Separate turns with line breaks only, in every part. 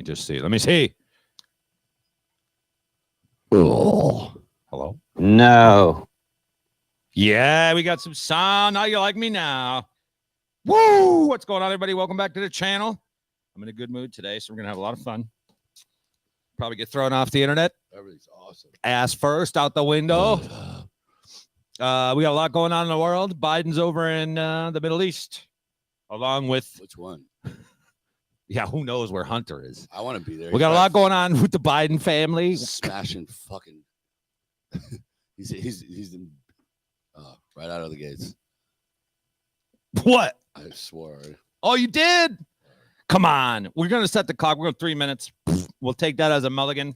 me just see. Let me see. Oh, hello.
No.
Yeah, we got some sound. Now you like me now. Woo! What's going on, everybody? Welcome back to the channel. I'm in a good mood today, so we're gonna have a lot of fun. Probably get thrown off the internet.
Everything's awesome.
Ass first out the window. We got a lot going on in the world. Biden's over in the Middle East, along with
Which one?
yeah, who knows where Hunter is.
I want to be there.
We got a lot going on with the Biden family.
Smashing fucking. he's in, right out of the gates.
What?
I swore.
Oh, you did? Come on. We're going to set the clock. We're going 3 minutes. We'll take that as a mulligan. Let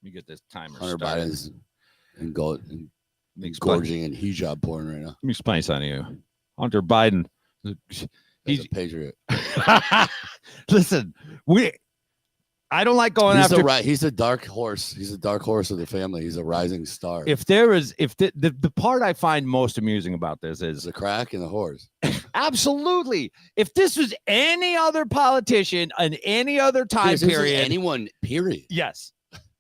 me get this timer
Hunter
started.
Biden's and
Explain-
gorging and hijab porn right now.
Let me explain something to you. Hunter Biden.
He's a patriot.
Listen, I don't like going after.
He's a dark horse. He's a dark horse of the family. He's a rising star.
If the part I find most amusing about this is
the crack and the whores.
absolutely. If this was any other politician in any other time period,
anyone, period.
yes.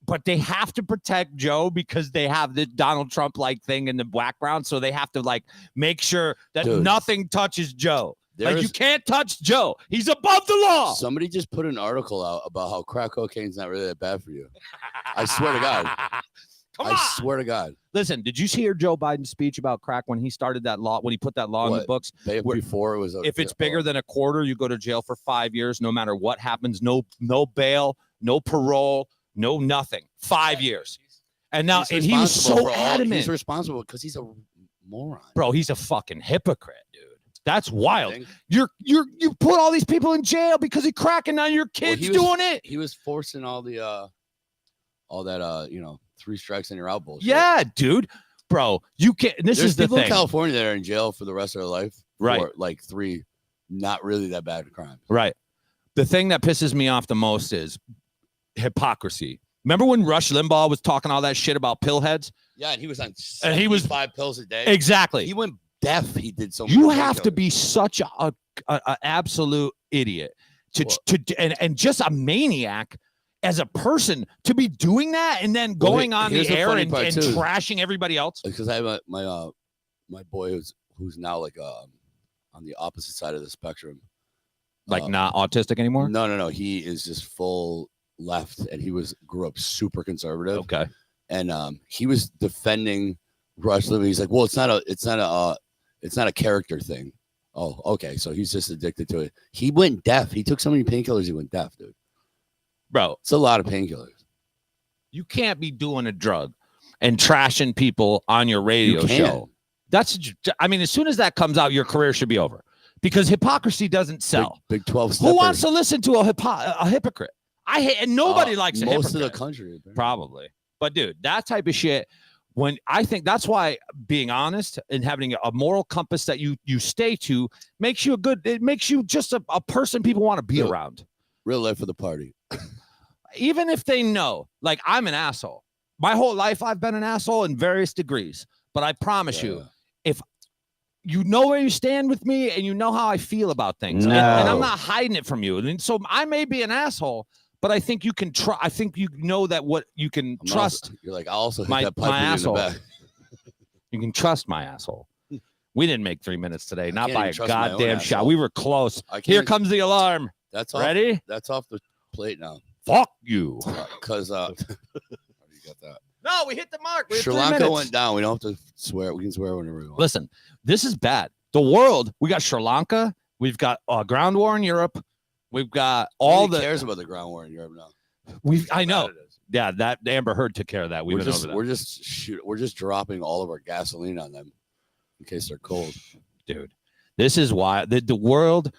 But they have to protect Joe because they have the Donald Trump like thing in the background. So they have to like make sure that nothing touches Joe. You can't touch Joe. He's above the law.
Somebody just put an article out about how crack cocaine's not really that bad for you. I swear to God. I swear to God.
Listen, did you hear Joe Biden's speech about crack when he started that law, when he put that law in the books?
Before it was
if it's bigger than a quarter, you go to jail for 5 years, no matter what happens. No bail, no parole, no nothing. 5 years. And now, and he was so adamant.
He's responsible because he's a moron.
Bro, he's a fucking hypocrite, dude. That's wild. You put all these people in jail because he cracking on your kids doing it.
He was forcing all that 3 strikes and you're out bullshit.
Yeah, dude. Bro, you can't. This is the
people
thing.
In California that are in jail for the rest of their life.
Right.
For like 3 not really that bad crimes.
Right. The thing that pisses me off the most is hypocrisy. Remember when Rush Limbaugh was talking all that shit about pill heads?
Yeah, and he was on 5 pills a day.
Exactly.
He went deaf. He did so much.
You have to be such a absolute idiot and just a maniac as a person to be doing that and then going on the air and trashing everybody else.
Because I have my boy who's now like on the opposite side of the spectrum.
Like not autistic anymore?
No. He is just full left and grew up super conservative.
Okay.
And he was defending Rush Limbaugh. He's like, well, it's not a character thing. Oh, okay. So he's just addicted to it. He went deaf. He took so many painkillers, he went deaf, dude.
Bro,
it's a lot of painkillers.
You can't be doing a drug and trashing people on your radio show. As soon as that comes out, your career should be over because hypocrisy doesn't sell.
Big 12
Who wants to listen to a hypocrite? I hate, and nobody likes a hypocrite.
Most of the country,
probably. But dude, that type of shit. When I think that's why being honest and having a moral compass that you stay to makes you it makes you just a person people want to be around.
Real life of the party.
Even if they know, like I'm an asshole. My whole life I've been an asshole in various degrees. But I promise you, if you know where you stand with me and you know how I feel about things, and I'm not hiding it from you. And so I may be an asshole, but I think you can try. I think you know that what you can trust.
You're like, I also hit
my asshole.
In the back.
You can trust my asshole. We didn't make 3 minutes today, not by a goddamn shot. We were close. Here comes the alarm.
That's
ready.
That's off the plate now.
Fuck you.
Because you got that.
No, we hit the mark.
Sri Lanka went down. We don't have to swear. We can swear whenever we want.
Listen, this is bad. The world. We got Sri Lanka. We've got a ground war in Europe. We've got all
Nobody cares about the ground war in Europe now.
I know. Yeah, that Amber Heard took care of that. We're
just dropping all of our gasoline on them in case they're cold.
Dude, this is why the world.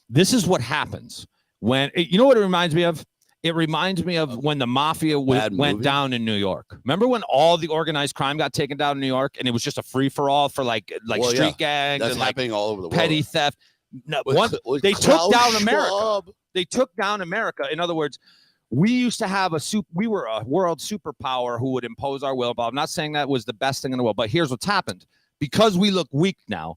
This is what happens when you know what it reminds me of. It reminds me of when the mafia went down in New York. Remember when all the organized crime got taken down in New York, and it was just a free for all for like street gangs
and
happening
all over the world.
Petty theft. No, they took down America. They took down America. In other words, we used to have we were a world superpower who would impose our will. But I'm not saying that was the best thing in the world. But here's what's happened. Because we look weak now,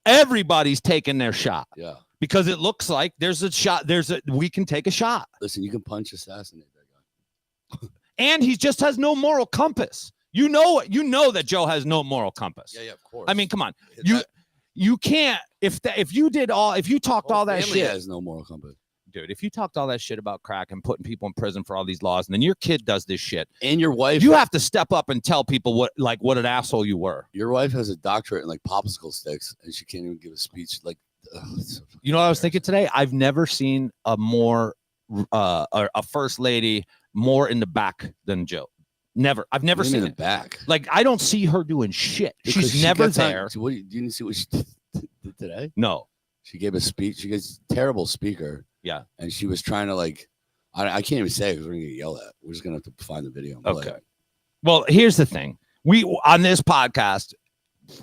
everybody's taking their shot.
Yeah.
because it looks like there's a shot. We can take a shot.
Listen, you can punch assassinate that guy.
And he just has no moral compass. You know that Joe has no moral compass.
Yeah, of course.
I mean, come on. You can't if you talked all that shit.
Has no moral compass.
Dude, if you talked all that shit about crack and putting people in prison for all these laws, and then your kid does this shit,
and your wife,
you have to step up and tell people what an asshole you were.
Your wife has a doctorate in like popsicle sticks, and she can't even give a speech. Like,
you know what I was thinking today? I've never seen a first lady more in the back than Joe. Never. I've never seen
in the back.
Like, I don't see her doing shit. She's never there.
Do you didn't see what she did today?
No.
She gave a speech. She gets terrible speaker.
Yeah.
And she was trying to like, I can't even say it because we're gonna get yelled at. We're just gonna have to find the video.
Okay. Well, here's the thing. We on this podcast,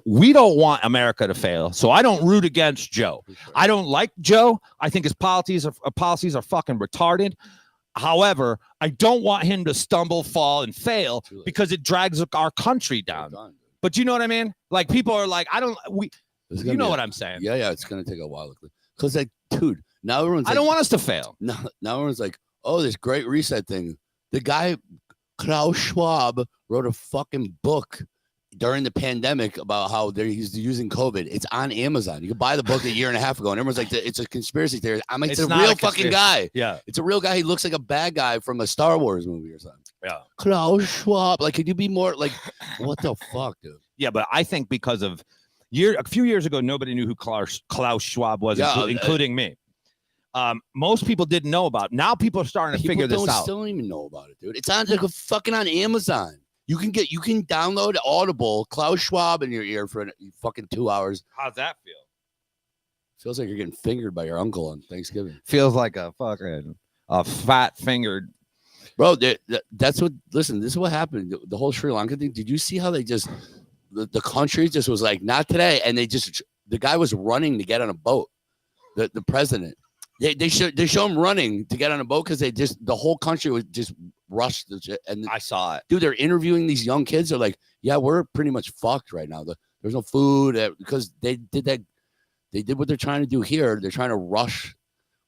we don't want America to fail. So I don't root against Joe. Sure. I don't like Joe. I think his policies are fucking retarded. However, I don't want him to stumble, fall, and fail because it drags our country down. But you know what I mean? Like, people are like, you know what I'm saying?
Yeah, it's gonna take a while. Because like, dude, now everyone's
I don't want us to fail.
Now everyone's like, oh, this great reset thing. The guy Klaus Schwab wrote a fucking book during the pandemic about how he's using COVID. It's on Amazon. You can buy the book a year and a half ago, and everyone's like, it's a conspiracy theory. I'm like, it's a real fucking guy.
Yeah,
it's a real guy. He looks like a bad guy from a Star Wars movie or something.
Yeah,
Klaus Schwab. Like, could you be more like, what the fuck, dude?
Yeah, but I think because of a few years ago, nobody knew who Klaus Schwab was, including me. Most people didn't know about it. Now people are starting to figure this out.
Still don't even know about it, dude. It's on fucking on Amazon. You can download Audible, Klaus Schwab in your ear for fucking 2 hours.
How's that feel?
Feels like you're getting fingered by your uncle on Thanksgiving.
Feels like a fat fingered.
Bro, that's what, listen, this is what happened. The whole Sri Lanka thing. Did you see how they just, the country just was like, not today. And the guy was running to get on a boat. The president. They show him running to get on a boat because the whole country was just rushed. And
I saw it.
Dude, they're interviewing these young kids. They're like, yeah, we're pretty much fucked right now. There's no food because they did that. They did what they're trying to do here. They're trying to rush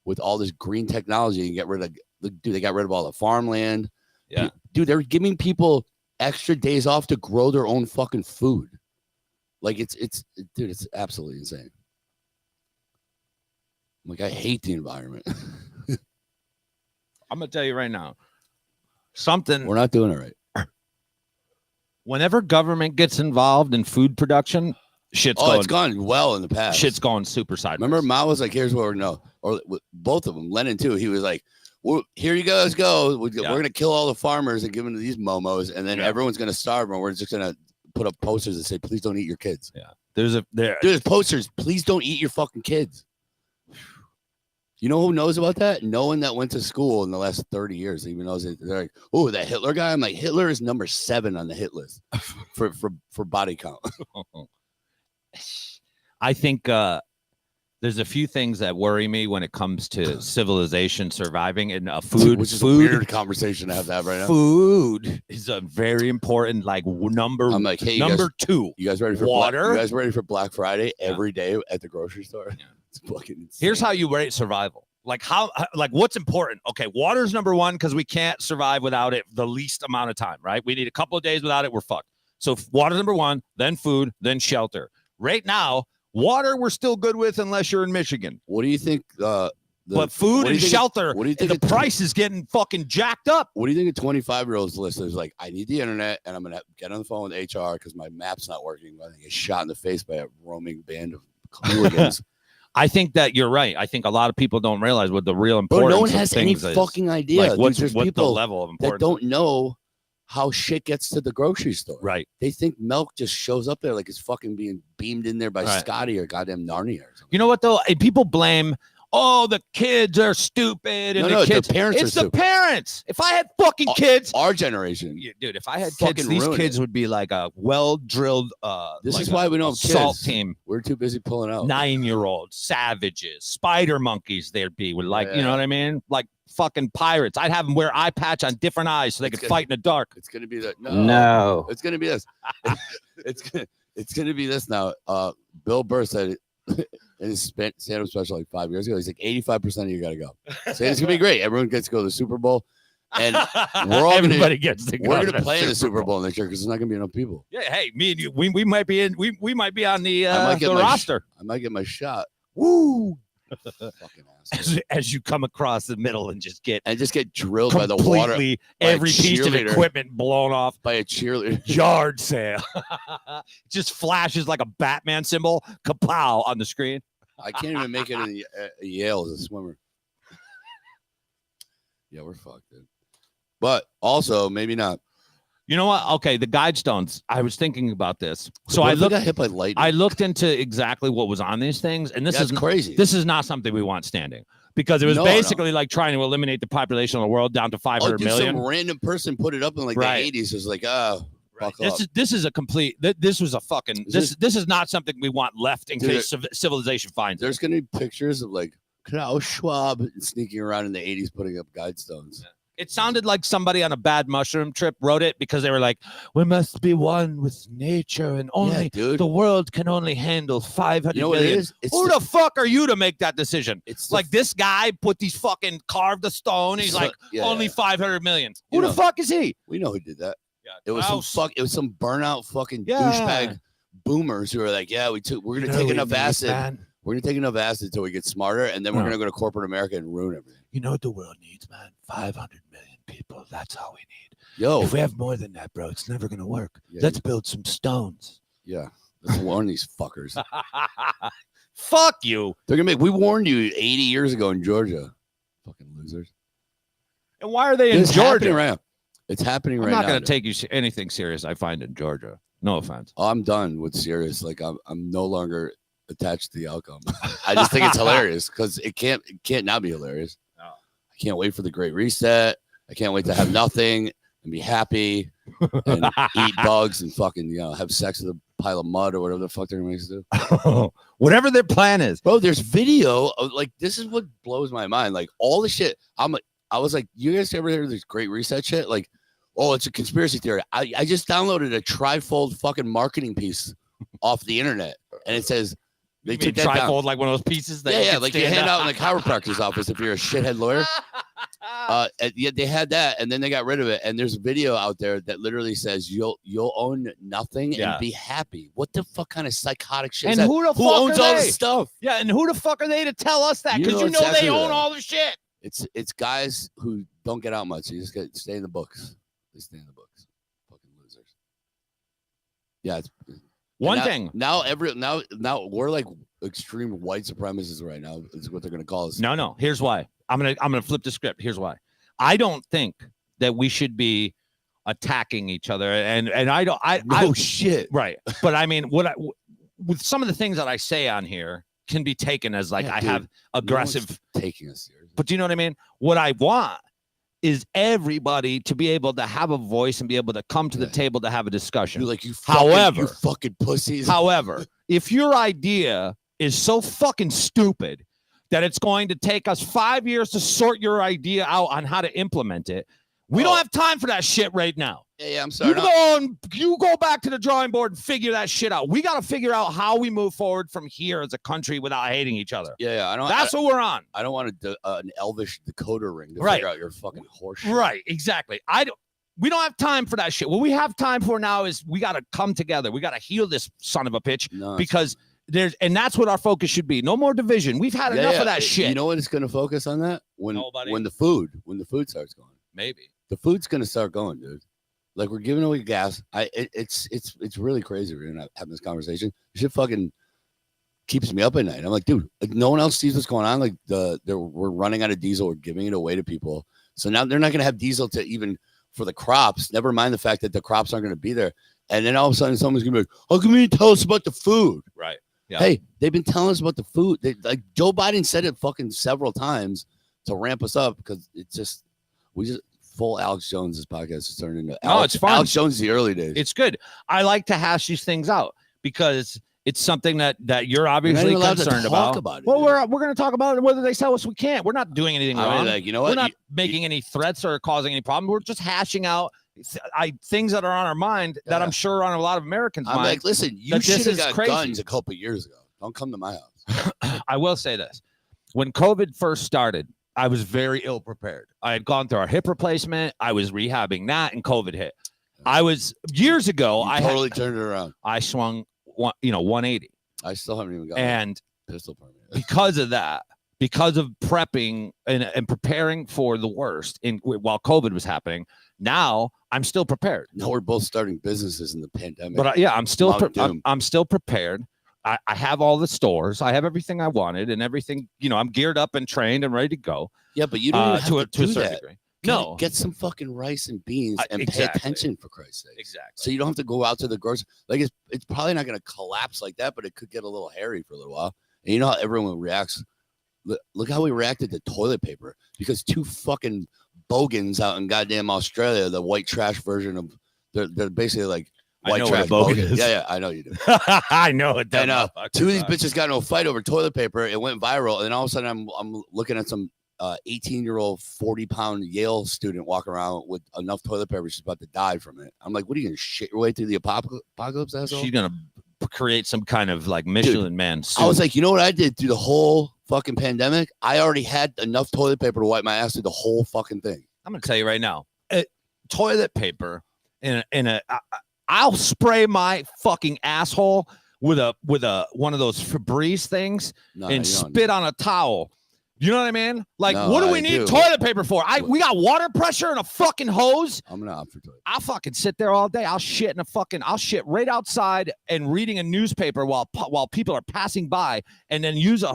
with all this green technology and get rid of, they got rid of all the farmland.
Yeah.
Dude, they're giving people extra days off to grow their own fucking food. Like, it's absolutely insane. Like, I hate the environment.
I'm gonna tell you right now,
we're not doing it right.
Whenever government gets involved in food production, it's
gone well in the past.
Shit's going super sideways.
Remember, Mao was like, "Here's what we're no," or both of them, Lenin too. He was like, well, "Here you go, let's go. We're gonna kill all the farmers and give them to these momos, and then everyone's gonna starve, and we're just gonna put up posters that say, please don't eat your kids.'"
Yeah, there's
posters. Please don't eat your fucking kids. You know who knows about that? No one that went to school in the last 30 years even knows it. They're like, oh, that Hitler guy? I'm like, Hitler is number 7 on the hit list for body count.
I think there's a few things that worry me when it comes to civilization surviving and food.
Which is a weird conversation to have right now.
Food is a very important, like, number.
I'm like, hey,
number 2.
You guys ready for
water?
You guys ready for Black Friday every day at the grocery store? Yeah. It's fucking insane.
Here's how you rate survival. Like, what's important? Okay, water's number 1 because we can't survive without it the least amount of time, right? We need a couple of days without it, we're fucked. So water's number 1, then food, then shelter. Right now, water we're still good with unless you're in Michigan.
What do you think?
But food and shelter,
what do you think
the price is getting fucking jacked up.
What do you think a 25-year-old's list is like? I need the internet, and I'm gonna get on the phone with HR because my map's not working. I think get shot in the face by a roaming band of hooligans.
I think that you're right. I think a lot of people don't realize what the real importance.
No one has any fucking idea.
Like, what's the level of importance
that don't know how shit gets to the grocery store.
Right.
They think milk just shows up there like it's fucking being beamed in there by Scotty or goddamn Narnia or something.
You know what though? And people blame, the kids are stupid and the kids.
The parents
it's the parents. If I had fucking kids,
our generation,
dude. If I had kids, these kids would be like a well-drilled.
This is why we don't have
salt
kids.
Team.
We're too busy pulling out
9-year-olds, savages, spider monkeys. There'd be with you know what I mean, like fucking pirates. I'd have them wear eye patch on different eyes so they could fight in the dark.
It's gonna be that.
No.
It's gonna be this. It's gonna be this now. Bill Burr said in his stand-up special like 5 years ago. He's like 85% of you got to go. So it's gonna be great. Everyone gets to go to the Super Bowl, and we're all
everybody gets to go.
we're
to
gonna play in the Super
Bowl.
Bowl next year because there's not gonna be enough people.
Yeah, hey, me and you, we might be in. We might be on the
might get my
roster.
I might get my shot.
Woo!
Fucking asshole.
As you come across the middle and just get
drilled by the water
completely
by a
every piece of
cheerleader.
equipment blown off.
by a cheerleader.
Yard sale. Just flashes like a Batman symbol. Kapow on the screen.
I can't even make it in Yale as a swimmer. Yeah, we're fucked, dude. But also, maybe not.
You know what? Okay, the Guidestones. I was thinking about this. So
What
I
if we
looked.
got hit by lightning.
I looked into exactly what was on these things, and this
Yeah,
is
it's crazy.
This is not something we want standing because it was
No,
basically like trying to eliminate the population of the world down to 500 million.
Some random person put it up in like
Right.
the 80s. It's like, oh,
Right.
buckle up.
This is a complete. This was a fucking. This is not something we want left in
Dude,
case civilization finds it.
There's gonna be pictures of like Klaus Schwab sneaking around in the 80s putting up Guidestones.
It sounded like somebody on a bad mushroom trip wrote it because they were like, "We must be one with nature, and only
Yeah, dude.
the world can only handle 500
You know what it
million."
is? It's
Who the fuck are you to make that decision?
It's
Like this guy put these fucking carved the stone. He's like, only 500 million. Who
You
the
know.
fuck is he?
we know who did that.
Yeah,
It was
Klaus.
It was some burnout fucking
Yeah.
douchebag boomers who were like, yeah, we're gonna take enough acid.
Man.
We're gonna take enough acid until we get smarter, and then we're gonna go to corporate America and ruin everything.
You know what the world needs, man? 500 million people. That's all we need.
Yo,
If we have more than that, bro, it's never gonna work.
Yeah,
Let's build some stones.
yeah, let's warn these fuckers.
Fuck you.
They're gonna make. We warned you 80 years ago in Georgia. Fucking losers.
And why are they in
It's happening
Georgia?
right now. It's happening
I'm
right
not
now.
going to take you anything serious. I find in Georgia. No offense.
Oh, I'm done with serious. Like I'm no longer attached to the outcome. I just think it's hilarious because it can't not be hilarious.
No.
I can't wait for the Great Reset. I can't wait to have nothing and be happy and eat bugs and fucking have sex with a pile of mud or whatever the fuck they're gonna make us do.
Whatever their plan is.
Bro, there's video of like this is what blows my mind. Like all the shit. I was like, you guys ever hear this Great Reset shit? Like, oh, it's a conspiracy theory. I just downloaded a trifold fucking marketing piece off the internet, and it says they
You
took
mean
that down.
trifold, like one of those pieces that
Yeah,
can
like you
stand
hand
up?
out in the chiropractor's office if you're a shithead lawyer. And yeah, they had that, and then they got rid of it. And there's a video out there that literally says you'll own nothing
Yeah.
and be happy. What the fuck kind of psychotic shit?
And
is that?
who the
Who
fuck
owns
are
all
they?
this stuff?
Yeah, and who the fuck are they to tell us that?
You
Because
know
you know
exactly
they
who
own
they are.
all the shit.
It's guys who don't get out much. You just stay in the books. They stay in the books. Fucking losers. Yeah, it's
One
now,
thing.
Now we're like extreme white supremacists right now. Is what they're gonna call us.
No. Here's why. I'm gonna flip the script. Here's why. I don't think that we should be attacking each other. And I don't. I
shit.
right. But I mean, with some of the things that I say on here can be taken as like
Yeah,
I
dude.
have aggressive.
Taking us seriously.
But do you know what I mean? What I want is everybody to be able to have a voice and be able to come to the
Yeah.
table to have a discussion.
You're like you.
However-
you fucking pussies.
However, if your idea is so fucking stupid that it's going to take us 5 years to sort your idea out on how to implement it, we don't have time for that shit right now.
Yeah, I'm sorry.
You go back to the drawing board and figure that shit out. We got to figure out how we move forward from here as a country without hating each other.
I don't.
That's what we're on.
I don't want an elvish decoder ring to
Right.
figure out your fucking horseshit.
Right, exactly. We don't have time for that shit. What we have time for now is we got to come together. We got to heal this son of a bitch
No,
because that's what our focus should be. No more division. We've had enough of that shit.
You know what it's going to focus on that when
Nobody.
when the food starts going.
Maybe.
The food's going to start going, dude. Like we're giving away gas. It's really crazy. We're gonna have this conversation. Shit fucking keeps me up at night. I'm like, dude, like no one else sees what's going on. Like we're running out of diesel. We're giving it away to people. So now they're not gonna have diesel to even for the crops. Never mind the fact that the crops aren't gonna be there. And then all of a sudden someone's gonna be like, how come you didn't tell us about the food?
Right. Yeah.
Hey, they've been telling us about the food. Like Joe Biden said it fucking several times to ramp us up because we just full Alex Jones' podcast is turning into
it's fun.
Alex Jones is the early days.
It's good. I like to hash these things out because it's something that you're obviously
even allowed to
concerned
talk
about.
it,
Well,
dude.
we're going to talk about it whether they sell us. We can't. We're not doing anything
I
wrong.
mean, like, you know
We're
what?
not making any threats or causing any problem. We're just hashing out things that are on our mind that
Yeah.
I'm sure are on a lot of Americans'
I'm
mind.
like, listen, you
that this
should have
is
got
crazy.
guns a couple years ago. Don't come to my house.
I will say this. When COVID first started, I was very ill prepared. I had gone through our hip replacement. I was rehabbing that, and COVID hit. I was years ago.
You
I
totally turned it around.
I swung 180,
I still haven't even got
and
a pistol permit.
because of that, because of prepping and preparing for the worst while COVID was happening, now I'm still prepared.
Now we're both starting businesses in the pandemic.
But I'm still
Mount Doom.
I'm still prepared. I have all the stores. I have everything I wanted and everything. I'm geared up and trained and ready to go.
Yeah, but you don't even have to
a
do
certain
that.
degree.
No, get some fucking rice and beans and pay
exactly.
attention, for Christ's sake.
Exactly.
So you don't have to go out to the grocery. Like it's probably not going to collapse like that, but it could get a little hairy for a little while. And you know how everyone reacts. Look how we reacted to toilet paper because two fucking bogans out in goddamn Australia, the white trash version of they're basically like white trash bogans. Yeah, I know you do.
I know it.
And two of these bitches got into a fight over toilet paper. It went viral, and all of a sudden I'm looking at some 18-year-old 40-pound Yale student walking around with enough toilet paper she's about to die from it. I'm like, what are you gonna shit your way through the apocalypse, asshole?
She's gonna create some kind of like Michelin Man suit.
I was like, you know what I did through the whole fucking pandemic? I already had enough toilet paper to wipe my ass through the whole fucking thing.
I'm gonna tell you right now, toilet paper I'll spray my fucking asshole with one of those Febreze things and spit on a towel. You know what I mean? Like, what do we need toilet paper for? We got water pressure and a fucking hose.
I'm gonna opt for toilet.
I'll fucking sit there all day. I'll shit right outside and reading a newspaper while people are passing by, and then use a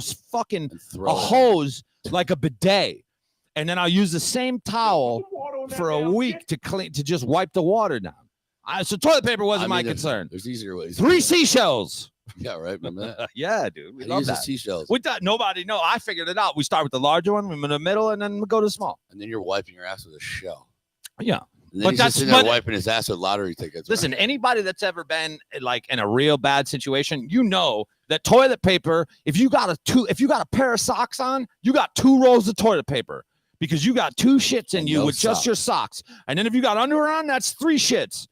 hose like a bidet, and then I'll use the same towel for a week to just wipe the water down. So toilet paper wasn't my concern.
There's easier ways.
3 seashells.
Yeah, right. Remember that?
Yeah, dude. We love that.
Seashells.
We thought nobody know. I figured it out. We start with the larger one, we in the middle, and then we go to the small.
And then you're wiping your ass with a shell.
Yeah.
And then he's just sitting there wiping his ass with lottery tickets.
Listen, anybody that's ever been like in a real bad situation, you know that toilet paper, if you got a pair of socks on, you got 2 rolls of toilet paper because you got 2 shits in you with just your socks. And then if you got underwear on, that's 3 shits.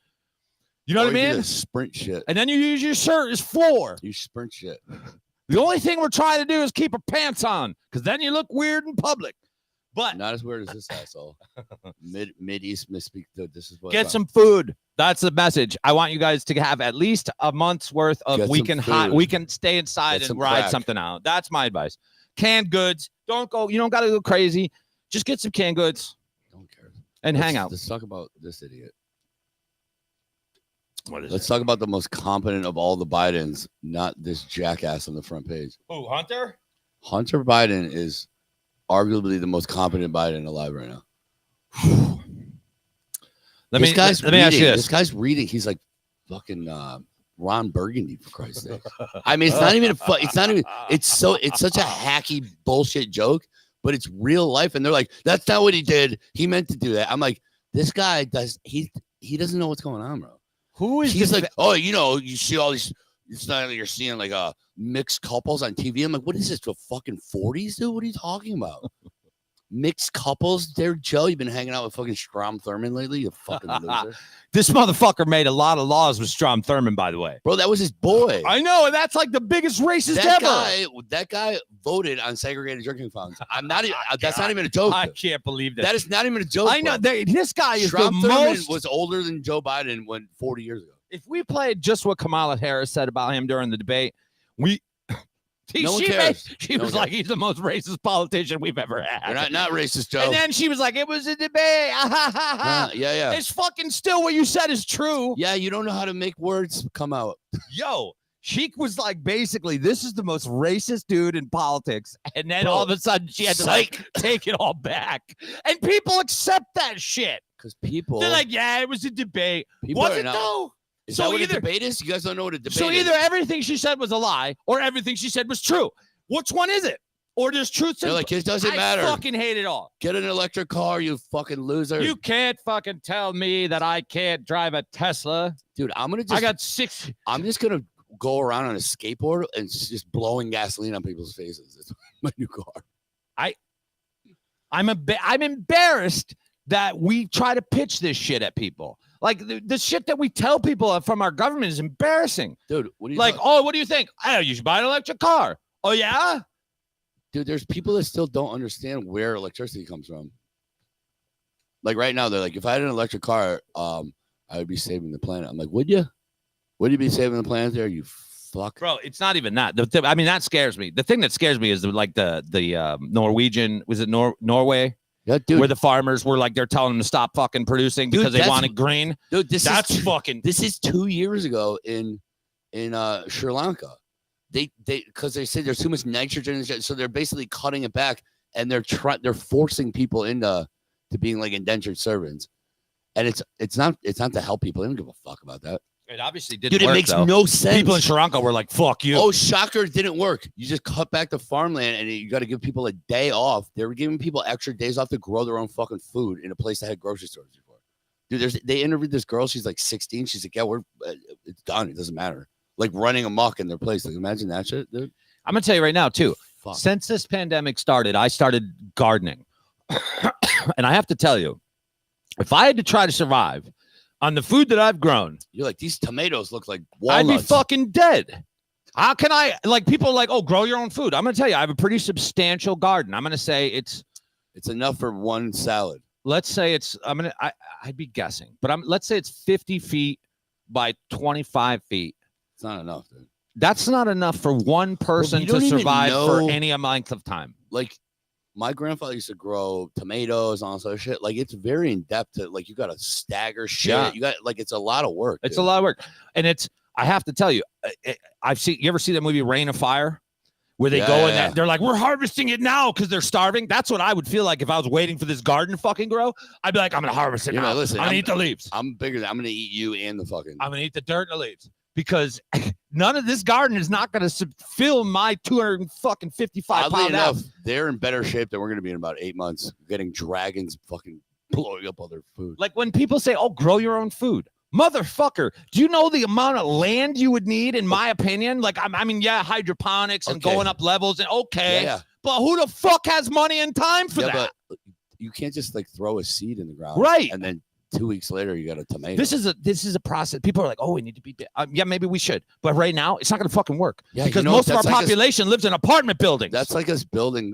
You know what I mean?
Sprint shit.
And then you use your shirt as 4.
You sprint shit.
The only thing we're trying to do is keep our pants on, because then you look weird in public. But
not as weird as this asshole. Mid-East misspeak. This is what.
Get some food. That's the message. I want you guys to have at least a month's worth of we can stay inside and ride something out. That's my advice. Canned goods. You don't got to go crazy. Just get some canned goods.
Don't care.
And hang out.
Let's talk about this idiot.
Let's
talk about the most competent of all the Bidens, not this jackass on the front page.
Oh, Hunter?
Hunter Biden is arguably the most competent Biden alive right now. Let me ask you this. This guy's reading. He's like fucking Ron Burgundy, for Christ's sake. I mean, it's not even it's such a hacky bullshit joke, but it's real life. And they're like, that's not what he did. He meant to do that. I'm like, this guy he doesn't know what's going on, bro. He's like, you see all these. It's not like you're seeing like mixed couples on TV. I'm like, what is this? The fucking 40s, dude? What are you talking about? Mixed couples? There, Joe. You've been hanging out with fucking Strom Thurmond lately, you fucking loser.
This motherfucker made a lot of laws with Strom Thurmond, by the way.
Bro, that was his boy.
I know, and that's like the biggest racist ever.
That guy voted on segregated drinking fountains. That's not even a joke.
I can't believe that.
That is not even a joke.
I know. This guy is
Strom Thurmond was older than Joe Biden 40 years ago.
If we played just what Kamala Harris said about him during the debate, she was like, he's the most racist politician we've ever had.
You're not racist, Joe.
And then she was like, it was a debate.
Yeah.
It's fucking still what you said is true.
Yeah, you don't know how to make words come out.
Yo, she was like, basically, this is the most racist dude in politics. And then all of a sudden she had to take it all back. And people accept that shit.
Because people...
They're like, yeah, it was a debate. Was it though?
Is that what a debate is? You guys don't know what a debate is.
So either everything she said was a lie or everything she said was true. Which one is it? Or there's truth?
They're like, it doesn't matter.
I fucking hate it all.
Get an electric car, you fucking loser.
You can't fucking tell me that I can't drive a Tesla.
Dude, I'm just going to go around on a skateboard and just blowing gasoline on people's faces. It's my new car.
I'm embarrassed that we try to pitch this shit at people. Like the shit that we tell people from our government is embarrassing.
Dude, what do you
what do you think? You should buy an electric car. Oh yeah?
Dude, there's people that still don't understand where electricity comes from. Like right now, they're like, if I had an electric car, I would be saving the planet. I'm like, would you? Would you be saving the planet there? You fuck.
Bro, it's not even that. I mean, that scares me. The thing that scares me is the Norwegian, was it Norway?
Yeah, dude.
Where the farmers were like, they're telling them to stop fucking producing because they wanted green.
Dude,
This is
2 years ago in Sri Lanka. They because they said there's too much nitrogen, so they're basically cutting it back, and they're forcing people into being like indentured servants. And it's not to help people. They don't give a fuck about that.
It obviously didn't
Dude, it
work,
makes
though.
no sense.
People in Sri Lanka were like, fuck you.
Oh, shocker, it didn't work. You just cut back the farmland and you got to give people a day off. They were giving people extra days off to grow their own fucking food in a place that had grocery stores before. Dude, they interviewed this girl. She's like 16. She's like, yeah, it's done. It doesn't matter. Like running amok in their place. Like, imagine that shit, dude.
I'm going to tell you right now, too.
Fuck.
Since this pandemic started, I started gardening. And I have to tell you, if I had to try to survive on the food that I've grown,
you're like, these tomatoes look like walnuts.
I'd be fucking dead. How can I, like, people are like, oh, grow your own food. I'm going to tell you, I have a pretty substantial garden. I'm going to say it's
enough for one salad.
Let's say I'd be guessing, but let's say it's 50 feet by 25 feet.
It's not enough, dude.
That's not enough for one person to survive for any amount of time.
Like, my grandfather used to grow tomatoes and all that shit. Like, it's very in depth. Like, you got to stagger shit. Yeah. You got it's a lot of work.
It's a lot of work, and I have to tell you, you ever see that movie Reign of Fire, where they go and they're like, we're harvesting it now because they're starving. That's what I would feel like if I was waiting for this garden to fucking grow. I'd be like, I'm gonna harvest it now. Listen, I'm gonna eat the leaves.
I'm bigger. I'm gonna eat you and the fucking.
I'm gonna eat the dirt and the leaves. Because none of this garden is not going to fill my 255 pound house.
They're in better shape than we're going to be in about 8 months. Getting dragons fucking blowing up other food.
Like when people say, oh, grow your own food. Motherfucker, do you know the amount of land you would need, in my opinion? Like, I mean, hydroponics and going up levels. And but who the fuck has money and time for that?
But you can't just like throw a seed in the ground.
Right.
And then 2 weeks later, you got a tomato.
This is a process. People are like, oh, we need to be. Maybe we should. But right now, it's not going to fucking work. Yeah, because most of our population lives in apartment buildings.
That's like us building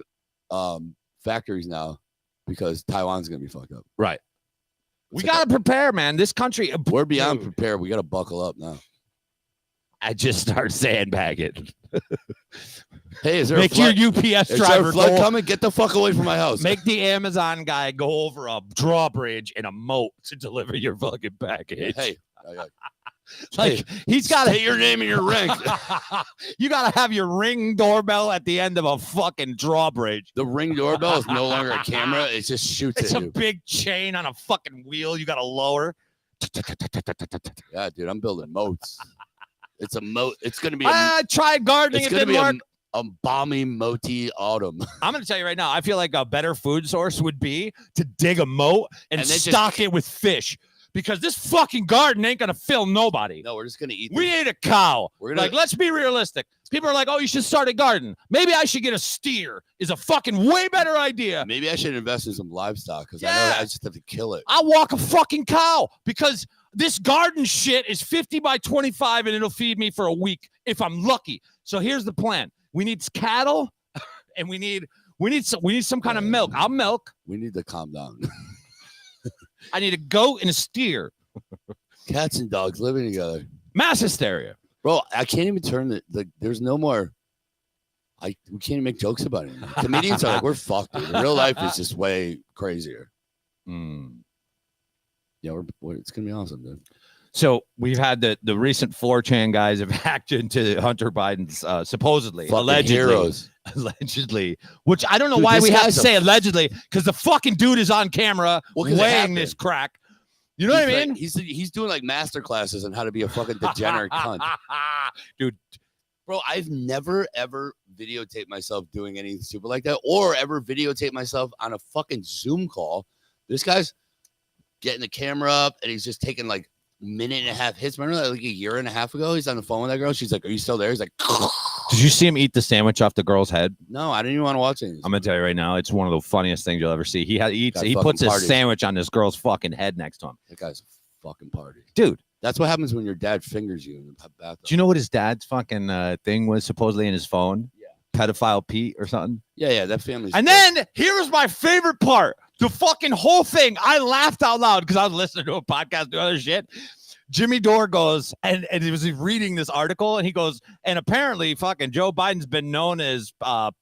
factories now because Taiwan's going to be fucked up.
Right. We got to prepare, man. This country.
We're beyond prepared. We got to buckle up now.
I just start sandbagging.
Hey, is there
make your UPS driver
flood coming? Get the fuck away from my house.
Make the Amazon guy go over a drawbridge and a moat to deliver your fucking package.
Hey,
he's got to
say your name and your rank.
You got to have your Ring doorbell at the end of a fucking drawbridge.
The Ring doorbell is no longer a camera; it just shoots.
It's a big chain on a fucking wheel. You got to lower.
Yeah, dude, I'm building moats. It's a moat. It's going to be.
I tried gardening. It didn't work.
A balmy moaty autumn.
I'm going to tell you right now. I feel like a better food source would be to dig a moat and stock it with fish, because this fucking garden ain't going to fill nobody.
No, we're just going to eat.
We ate a cow. Let's be realistic. People are like, oh, you should start a garden. Maybe I should get a steer. Is a fucking way better idea.
Maybe I should invest in some livestock because I know I just have to kill it.
I'll walk a fucking cow because this garden shit is 50 by 25 and it'll feed me for a week if I'm lucky. So here's the plan. We need cattle and we need some kind of milk. I'll milk.
We need to calm down.
I need a goat and a steer.
Cats and dogs living together.
Mass hysteria.
Bro, I can't even turn there's no more. We can't even make jokes about it anymore. Comedians are like, we're fucked, dude. Real life is just way crazier. Yeah, it's gonna be awesome, dude.
So we've had the recent 4chan guys have hacked into Hunter Biden's supposedly, allegedly, which I don't know why we have to say allegedly, because the fucking dude is on camera weighing this crack. You know what I mean?
He's doing like master classes on how to be a fucking degenerate cunt.
Dude.
Bro, I've never, ever videotaped myself doing anything stupid like that or ever videotaped myself on a fucking Zoom call. This guy's getting the camera up and he's just taking like minute and a half hits. Remember that like a year and a half ago? He's on the phone with that girl. She's like, are you still there? He's like,
did you see him eat the sandwich off the girl's head?
No, I didn't even want to watch it.
I'm gonna tell you right now, it's one of the funniest things you'll ever see. He puts his sandwich on this girl's fucking head next to him.
That guy's a fucking party.
Dude.
That's what happens when your dad fingers you in the bathroom.
Do you know what his dad's fucking thing was supposedly in his phone?
Yeah.
pedophile Pete or something.
Yeah, that family's.
And then here's my favorite part. The fucking whole thing. I laughed out loud because I was listening to a podcast doing other shit. Jimmy Dore goes, and he was reading this article, and he goes, and apparently fucking Joe Biden's been known as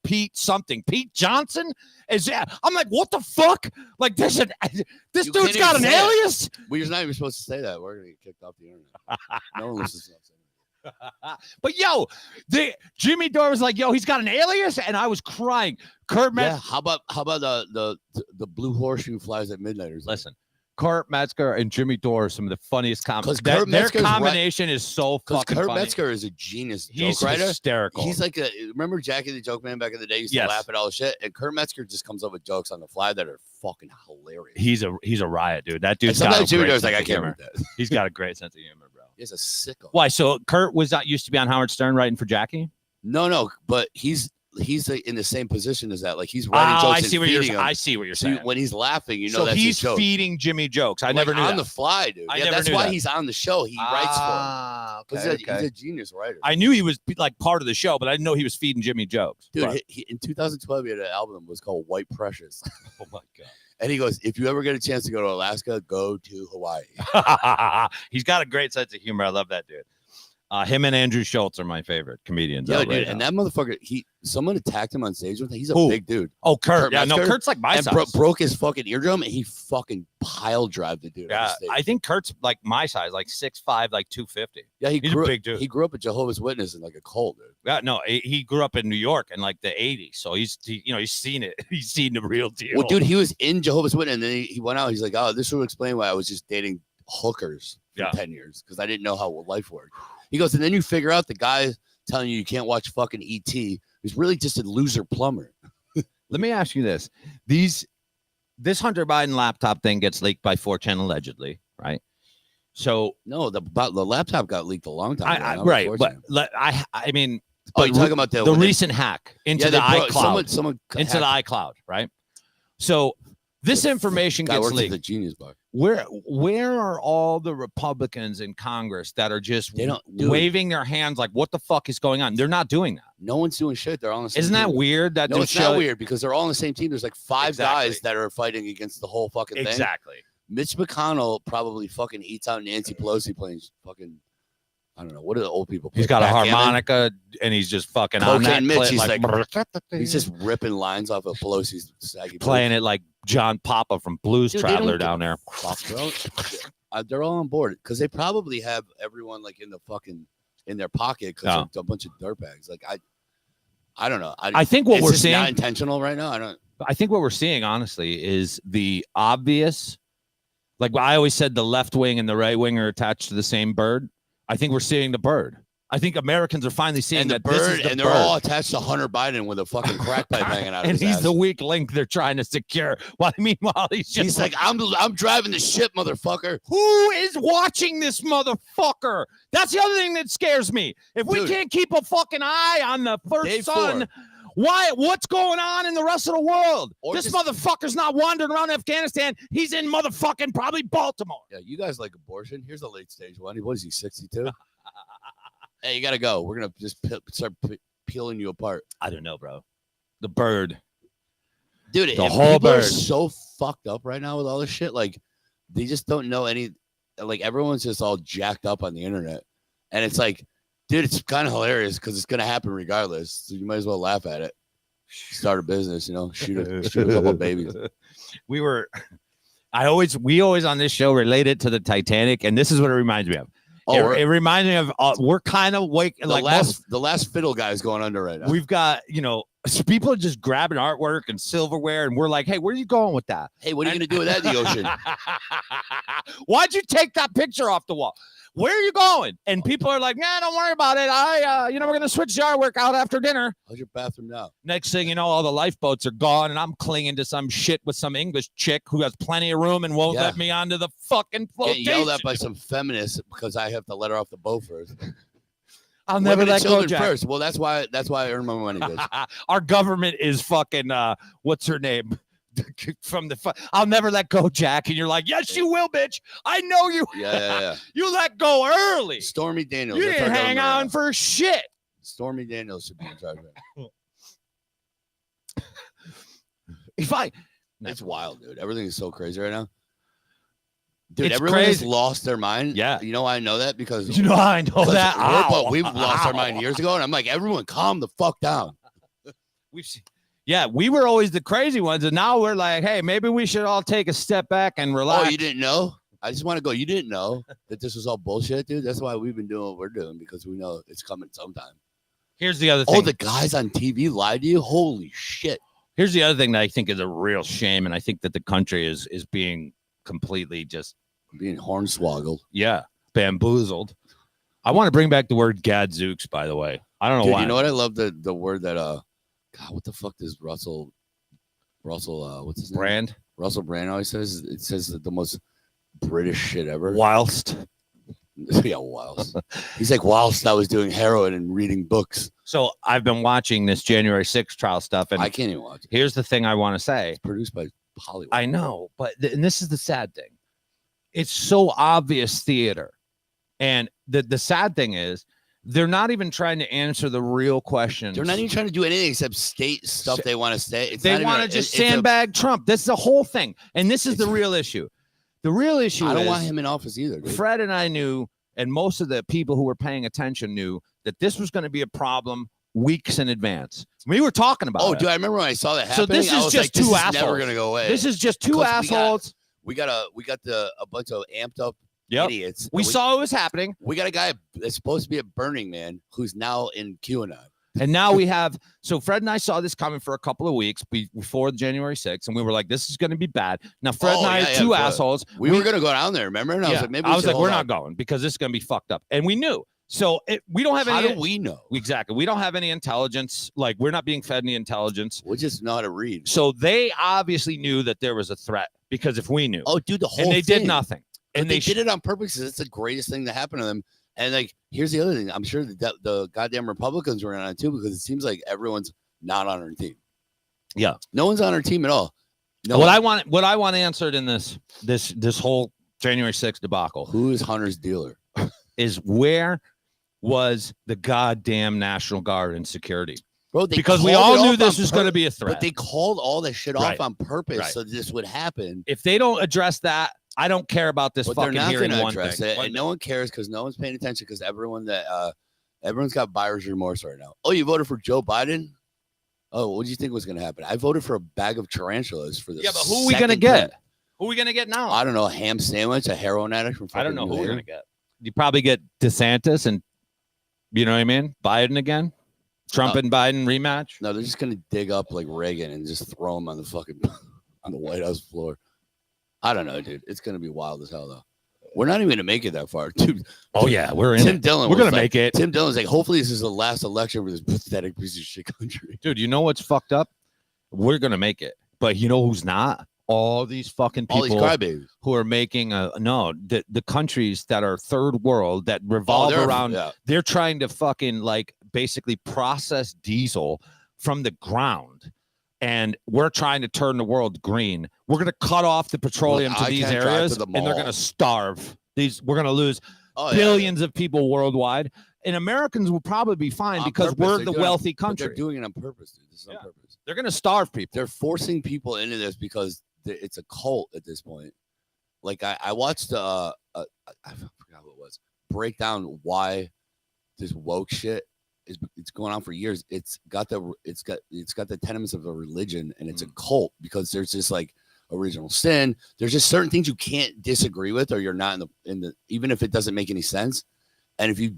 Pete something. Pete Johnson? I'm like, what the fuck? Like, this dude's got an alias?
We're not even supposed to say that. We're going to get kicked off the internet. No one listens to us.
But yo, Jimmy Dore was like, yo, he's got an alias, and I was crying. Kurt Metzger.
How about the blue horseshoe flies at midnight or something?
Listen, Kurt Metzger and Jimmy Dore are some of the funniest comedies. Their
Kurt
combination is so fucking
Kurt
funny.
Metzger is a genius
He's
joke writer.
Hysterical.
He's like remember Jackie the Joke Man back in the day? He used to laugh at all the shit. And Kurt Metzger just comes up with jokes on the fly that are fucking hilarious.
He's a riot, dude. That dude's
got
got
Jimmy Dore's
like,
I can't remember that.
He's got a great sense of humor, bro.
He's a sicko.
Why? So Kurt was not used to be on Howard Stern writing for Jackie?
No, but he's in the same position as that. Like he's writing jokes.
I see what you're saying.
When he's laughing, you know
so
that's
he's
his joke.
feeding Jimmy jokes. I never knew
on
that.
the fly, dude.
I
Yeah,
never
that's
knew
why
that.
he's on the show. He writes for him.
Okay.
He's a genius writer.
I knew he was like part of the show, but I didn't know he was feeding Jimmy jokes.
Dude,
But-
in 2012, he had an album that was called White Precious.
oh my god.
And he goes, if you ever get a chance to go to Alaska, go to Hawaii.
He's got a great sense of humor. I love that dude. Him and Andrew Schultz are my favorite comedians.
Yeah,
out
dude.
right
And
now.
that motherfucker, someone attacked him on stage with him. He's a
Who?
big dude.
Oh, Kurt.
Kurt
Yeah, no,
Metzger?
Kurt's like my
And
size.
broke his fucking eardrum, and he fucking pile drive the dude. on
Yeah,
stage.
I think Kurt's like my size, like 6'5", like 250.
Yeah,
he's a big dude.
He grew up a Jehovah's Witness in like a cult, dude.
Yeah, no, he grew up in New York in like the 80s, so he's seen it. He's seen the real deal.
Well, dude, he was in Jehovah's Witness, and then he went out. He's like, oh, this will explain why I was just dating hookers for 10 years because I didn't know how life worked. He goes, and then you figure out the guy telling you can't watch fucking E.T. who's really just a loser plumber.
Let me ask you this: this Hunter Biden laptop thing gets leaked by 4chan allegedly, right? So
no, the laptop got leaked a long time ago.
Right? But I mean,
you're talking about the
recent hack into the iCloud,
someone
into the iCloud, right? So this information gets leaked.
The Genius Bar.
Where are all the Republicans in Congress that are just waving their hands like, what the fuck is going on? They're not doing that.
No one's doing shit. They're all on the same
Isn't that
team.
weird?
No, it's not weird because they're all on the same team. There's like five guys that are fighting against the whole fucking thing.
Exactly.
Mitch McConnell probably fucking eats out Nancy Pelosi playing fucking, I don't know, what do the old people play?
He's got a harmonica and he's just fucking on that
Mitch,
clip,
he's like he's just ripping lines off of Pelosi's saggy
playing it like John Papa from Blues Traveler down there.
They're all on board because they probably have everyone like in their pocket because they're a bunch of dirtbags. Like I don't know. I think what we're seeing not intentional right now.
I think what we're seeing honestly is the obvious. Like I always said, the left wing and the right wing are attached to the same bird. I think we're seeing the bird. I think Americans are finally seeing
the bird, and they're all attached to Hunter Biden with a fucking crack pipe hanging out.
And he's the weak link they're trying to secure. Well, meanwhile, he's
like, I'm driving the ship, motherfucker.
Who is watching this motherfucker? That's the other thing that scares me. If we can't keep a fucking eye on the first son. What's going on in the rest of the world? This motherfucker's not wandering around Afghanistan. He's in motherfucking probably Baltimore.
Yeah, you guys like abortion. Here's a late stage one. What is he, 62? Hey, you got to go. We're going to just start peeling you apart.
I don't know, bro. The bird.
Dude,
the whole bird.
Are so fucked up right now with all this shit. Like, they just don't know any. Like, everyone's just all jacked up on the internet. And it's like, dude, it's kind of hilarious because it's going to happen regardless. So you might as well laugh at it. Start a business, shoot a couple of babies.
We always on this show relate it to the Titanic, and this is what it reminds me of. It reminds me of we're kind of
the last fiddle guy is going under right now.
We've got people are just grabbing artwork and silverware, and we're like, hey, where are you going with that?
Hey, what are you gonna do with that in the ocean?
Why'd you take that picture off the wall? Where are you going? And people are like, nah, don't worry about it. We're going to switch the artwork out after dinner.
How's your bathroom now?
Next thing you know, all the lifeboats are gone, and I'm clinging to some shit with some English chick who has plenty of room and won't let me onto the fucking flotation.
Get yelled at by some feminists because I have to let her off the boat first.
I'll never let go, Jack.
First. Well, that's why I earn my money, bitch.
Our government is fucking, what's her name? From I'll never let go, Jack. And you're like, yes, you will, bitch. I know you.
Yeah.
You let go early.
Stormy Daniels.
You didn't hang on for shit.
Stormy Daniels should be in charge.
If I,
It's wild, dude. Everything is so crazy right now. Dude,
It's
everyone has
crazy.
lost their mind.
Yeah.
You know why I know that? Because
You know how I know that?
we've lost our mind years ago, and I'm like, everyone calm the fuck down.
We've seen, yeah, we were always the crazy ones, and now we're like, hey, maybe we should all take a step back and relax.
Oh, you didn't know? I just want to go. You didn't know that this was all bullshit, dude? That's why we've been doing what we're doing, because we know it's coming sometime.
Here's the other thing.
Oh, the guys on TV lied to you? Holy shit.
Here's the other thing that I think is a real shame, and I think that the country is being completely just
Being hornswoggled.
bamboozled. I want to bring back the word gadzooks, by the way. I don't know
Dude,
why.
you know what? I love the word that God, what the fuck does Russell what's his name?
Brand
Russell Brand always says. It says that the most British shit ever.
whilst.
Yeah, whilst. He's like, whilst I was doing heroin and reading books.
So I've been watching this January 6th trial stuff, and
I can't even watch it.
here's the thing I want to say.
It's produced by Hollywood.
I know, but and this is the sad thing. It's so obvious theater. And the sad thing is they're not even trying to answer the real questions.
They're not even trying to do anything except state stuff they want to say. It's
They
not
want to
even-
just
it's a-
sandbag Trump. This is the whole thing. And this is the real issue. The real issue
I don't
is
want him in office either. Dude.
Fred and I knew, and most of the people who were paying attention knew that this was going to be a problem weeks in advance. We were talking about it.
Dude, I remember when I saw that
So
happening.
this
I
is
was
just
like, this
two
is never
assholes.
gonna go away.
This is just two
Because
assholes.
we got a bunch of amped up
Yep.
idiots.
We saw it was happening.
We got a guy that's supposed to be at Burning Man who's now in QAnon.
And now we have, so Fred and I saw this coming for a couple of weeks before January 6th, and we were like, this is going to be bad. Now, Fred and I are two assholes.
We were gonna go down there, remember? And I was like, maybe
we're not going because this is going to be fucked up. And we knew. So we don't have
How
any.
do we know?
Exactly. We don't have any intelligence. Like, we're not being fed any intelligence.
We're just not a read.
So they obviously knew that there was a threat because if we knew.
Oh, dude, the whole
and they did
thing.
nothing.
But
And
they did it on purpose because it's the greatest thing to happen to them. And like, here's the other thing. I'm sure that the goddamn Republicans were on it too, because it seems like everyone's not on our team.
Yeah.
No one's on our team at all. No
what
one.
I want answered in this whole January 6th debacle
Who is Hunter's dealer?
is where was the goddamn National Guard and security?
Bro, they
Because we
called
all
it
knew
off
this
on
was going to
pur-
be a threat.
But they called all that shit
Right.
off on purpose
Right.
so this would happen.
If they don't address that, I don't care about this
But they're
fucking
not
hearing
going to
one
address
thing.
it, and no one cares because no one's paying attention because everyone's got buyer's remorse right now. Oh, you voted for Joe Biden? Oh, what do you think was going to happen? I voted for a bag of tarantulas for the
Yeah, but who are we going to
second
get?
time.
Who are we going to get now?
I don't know, a ham sandwich, a heroin addict from
I don't know
fucking
who
New
we're going
Haven?
to get. You probably get DeSantis and, you know what I mean? Biden again? Trump and Biden rematch?
No, they're just going to dig up like Reagan and just throw him on the fucking on the White House floor. I don't know, dude. It's going to be wild as hell, though. We're not even going to make it that far, dude.
Oh, yeah, we're in
Tim
it.
Dillon,
We're
was
going to
like-
make it.
Tim Dillon's like, hopefully this is the last election for this pathetic piece of shit country.
Dude, you know what's fucked up? We're going to make it. But you know who's not? All these fucking
All these
people
crybabies.
who are making the countries that are third world that revolve around
Yeah.
they're trying to fucking like basically process diesel from the ground, and we're trying to turn the world green. We're going to cut off the petroleum
Look,
to
I
these
can't drive to
areas,
the
and they're going to
mall.
starve. We're going to lose
Oh, yeah.
billions of people worldwide, and Americans will probably be fine
On
because
purpose.
we're
They're
the
doing it-
wealthy
But they're
country.
doing it on purpose, dude. This is
Yeah.
on purpose.
They're going to starve people.
They're forcing people into this because it's a cult at this point. Like I watched I forgot what it was, break down why this woke shit it's going on for years. It's got the tenements of a religion, and it's a cult because there's this like original sin. There's just certain things you can't disagree with, or you're not in the even if it doesn't make any sense. And if you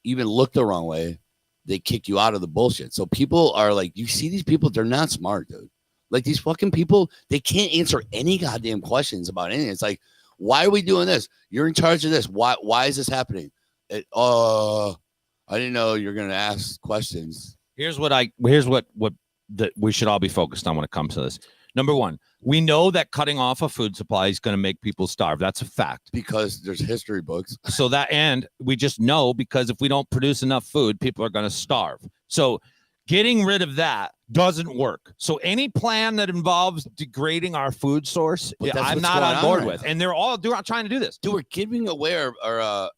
even look the wrong way, they kick you out of the bullshit. So people are like, you see these people, they're not smart, dude. Like these fucking people, they can't answer any goddamn questions about anything. It's like, why are we doing this? You're in charge of this. Why is this happening? I didn't know you're gonna ask questions.
Here's what that we should all be focused on when it comes to this. Number one, we know that cutting off a food supply is going to make people starve. That's a fact.
Because there's history books.
So and we just know because if we don't produce enough food, people are going to starve. So getting rid of that doesn't work. So any plan that involves degrading our food source,
But that's
I'm
what's
not
going
on
on
board
right
with.
now.
And they're all trying to do this.
Dude, we're giving away our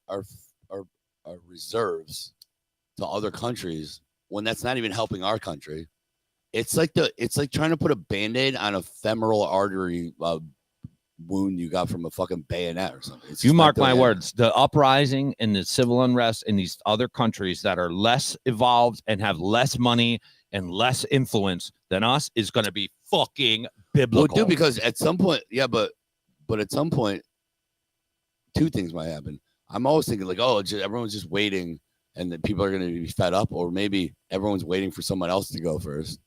reserves to other countries when that's not even helping our country. It's like trying to put a Band-Aid on a femoral artery wound you got from a fucking bayonet or something.
You mark my words, the uprising and the civil unrest in these other countries that are less evolved and have less money and less influence than us is going to be fucking biblical.
Well, dude, because at some point, yeah, but at some point, two things might happen. I'm always thinking like, oh, everyone's just waiting and that people are going to be fed up, or maybe everyone's waiting for someone else to go first.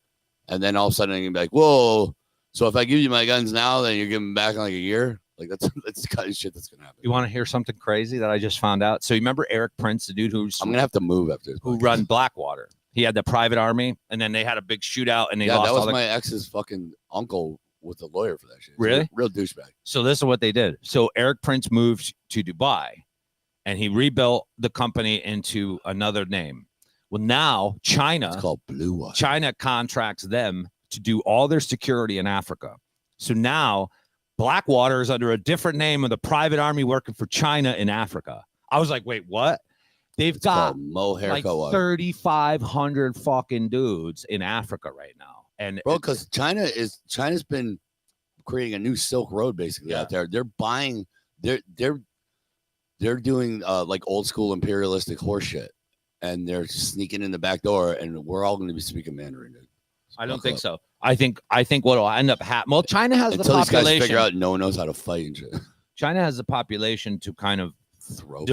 And then all of a sudden you're gonna be like, whoa, so if I give you my guns now, then you're giving them back in like a year? Like that's the kind of shit that's gonna happen.
You want to hear something crazy that I just found out? So you remember Eric Prince, the dude who's
I'm gonna have to move after this.
Who run Blackwater. He had the private army, and then they had a big shootout, and they lost.
That was my ex's fucking uncle with a lawyer for that shit.
Really?
Real douchebag.
So this is what they did. So Eric Prince moved to Dubai, and he rebuilt the company into another name. Well, now China,
it's called Blue Water.
China contracts them to do all their security in Africa. So now Blackwater is under a different name of the private army working for China in Africa. I was like, wait, what? They've got like 3,500 fucking dudes in Africa right now. And
bro, because China's been creating a new Silk Road basically out there. They're buying, they're doing like old school imperialistic horse shit, and they're sneaking in the back door, and we're all going to be speaking Mandarin, dude.
I don't think so. I think what will end up happening. Well, China has
until
the population.
These guys figure out no one knows how to fight and shit.
China has the population to kind of
throw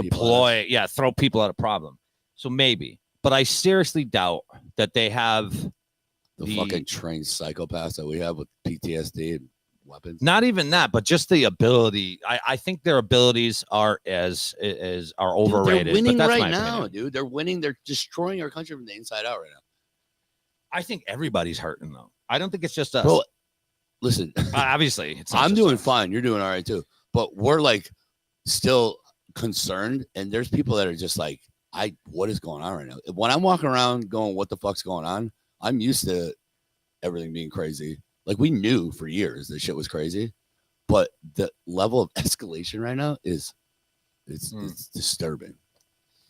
people at a problem. So maybe, but I seriously doubt that they have
the fucking trained psychopaths that we have with PTSD and weapons.
Not even that, but just the ability. I think their abilities are are overrated.
They're winning
but that's
right
my
now,
opinion.
dude. They're winning. They're destroying our country from the inside out right now.
I think everybody's hurting though. I don't think it's just us.
Bro, listen,
obviously, it's not
I'm
just
doing
us.
fine. You're doing all right too. But we're like still concerned, and there's people that are just like, what is going on right now? When I'm walking around going, what the fuck's going on? I'm used to everything being crazy. Like we knew for years this shit was crazy, but the level of escalation right now it's disturbing.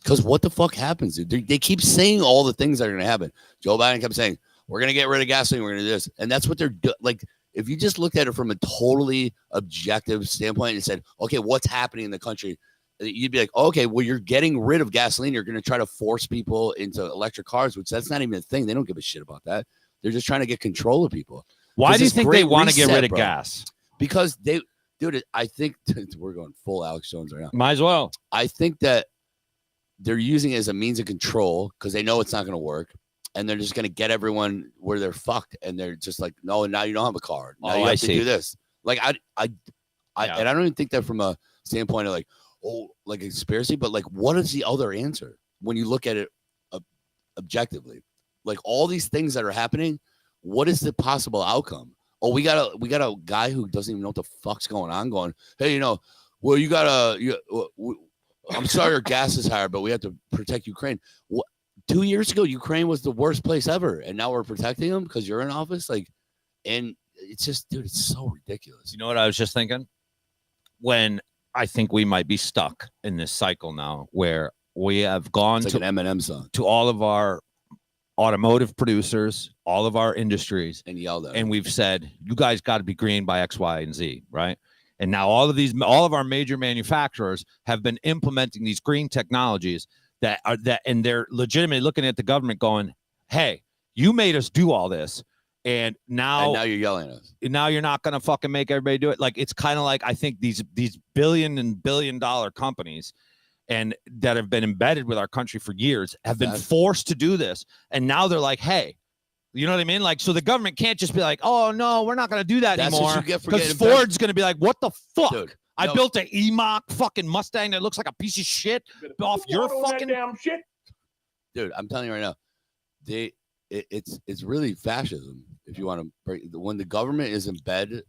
Because what the fuck happens, dude? They keep saying all the things that are going to happen. Joe Biden kept saying, we're going to get rid of gasoline. We're going to do this. And that's what they're doing. Like, if you just looked at it from a totally objective standpoint and said, okay, what's happening in the country? You'd be like, okay, well, you're getting rid of gasoline. You're going to try to force people into electric cars, which that's not even a thing. They don't give a shit about that. They're just trying to get control of people.
Why do you think they want to get rid of gas?
Because dude, I think we're going full Alex Jones right now.
Might as well.
I think that they're using it as a means of control because they know it's not going to work, and they're just going to get everyone where they're fucked, and they're just like, no, now you don't have a car. Now you have to do this. Like and I don't even think that from a standpoint of like, oh, like a conspiracy, but like, what is the other answer when you look at it objectively? Like all these things that are happening, what is the possible outcome? Oh, we got a guy who doesn't even know what the fuck's going on. Going, hey, well, I'm sorry your gas is higher, but we have to protect Ukraine. 2 years ago, Ukraine was the worst place ever, and now we're protecting them because you're in office. Like, and it's just, dude, it's so ridiculous.
You know what I was just thinking? When I think we might be stuck in this cycle now, where we have gone
to an Eminem song
to all of our automotive producers, all of our industries,
and yelled at
and
them.
We've said, you guys got to be green by X, Y, and Z, right? And now all of our major manufacturers have been implementing these green technologies and they're legitimately looking at the government going, hey, you made us do all this. And now
you're yelling at us.
Now you're not going to fucking make everybody do it. Like, it's kind of like, I think these billion and billion dollar companies and that have been embedded with our country for years have been forced to do this. And now they're like, hey, you know what I mean? Like, so the government can't just be like, oh, no, we're not going to do that anymore. Because Ford's going to be like, what the fuck? Dude, I built an E-Mach fucking Mustang that looks like a piece of shit off your fucking
damn shit.
Dude, I'm telling you right now, it's really fascism. If you want to break, when the government is in bed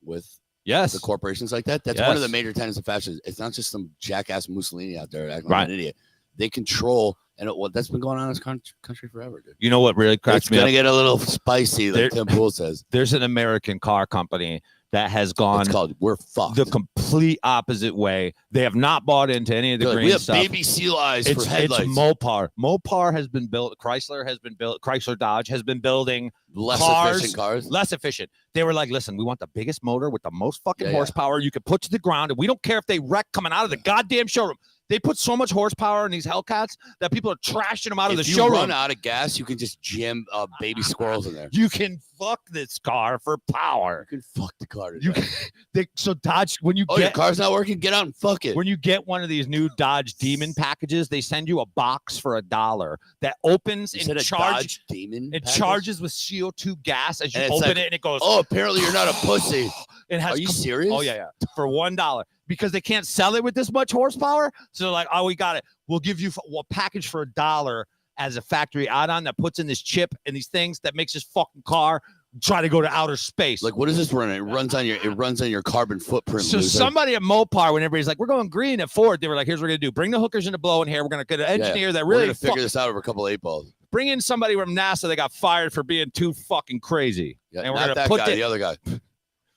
with the corporations like that, that's one of the major tenets of fascism. It's not just some jackass Mussolini out there acting like an idiot. They control. And that's been going on in this country forever, dude.
You know what really cracks me up?
It's going to get a little spicy, like Tim Pool says.
There's an American car company that has gone
It's called We're Fucked.
the complete opposite way. They have not bought into any of the
They're like,
green
we have
stuff.
baby seal eyes for headlights.
It's Mopar. Mopar has been built. Chrysler has been built. Chrysler Dodge has been building
Less efficient cars.
less efficient. They were like, listen, we want the biggest motor with the most fucking
Yeah,
horsepower you could put to the ground, and we don't care if they wreck coming out of the goddamn showroom. They put so much horsepower in these Hellcats that people are trashing them out of the
If you
showroom.
run out of gas, you can just jam baby squirrels in there.
You can fuck this car for power.
You can fuck the car.
You can, so Dodge, when you
your
get
car's not working? Get out and fuck it.
when you get one of these new Dodge Demon packages, they send you a box for $1 that opens
You said
and
a Dodge Demon
It
package?
charges with CO2 gas as you
And it's
open
like,
it, and it goes.
Oh, apparently you're not a pussy.
It has
Are you serious?
Oh yeah, for $1 because they can't sell it with this much horsepower. So they're like, oh, we got it. We'll give you a package for $1 as a factory add-on that puts in this chip and these things that makes this fucking car try to go to outer space.
Like, what does this run? It runs on your carbon footprint.
So
loser.
somebody at Mopar, when everybody's like, we're going green at Ford, they were like, here's what we're gonna do: bring the hookers and the blow in here. We're gonna get an engineer that
We're
really
gonna figure this out over a couple of 8-balls.
bring in somebody from NASA that got fired for being too fucking crazy.
Yeah,
And we're
not
gonna
that
put
guy,
the-
the other guy.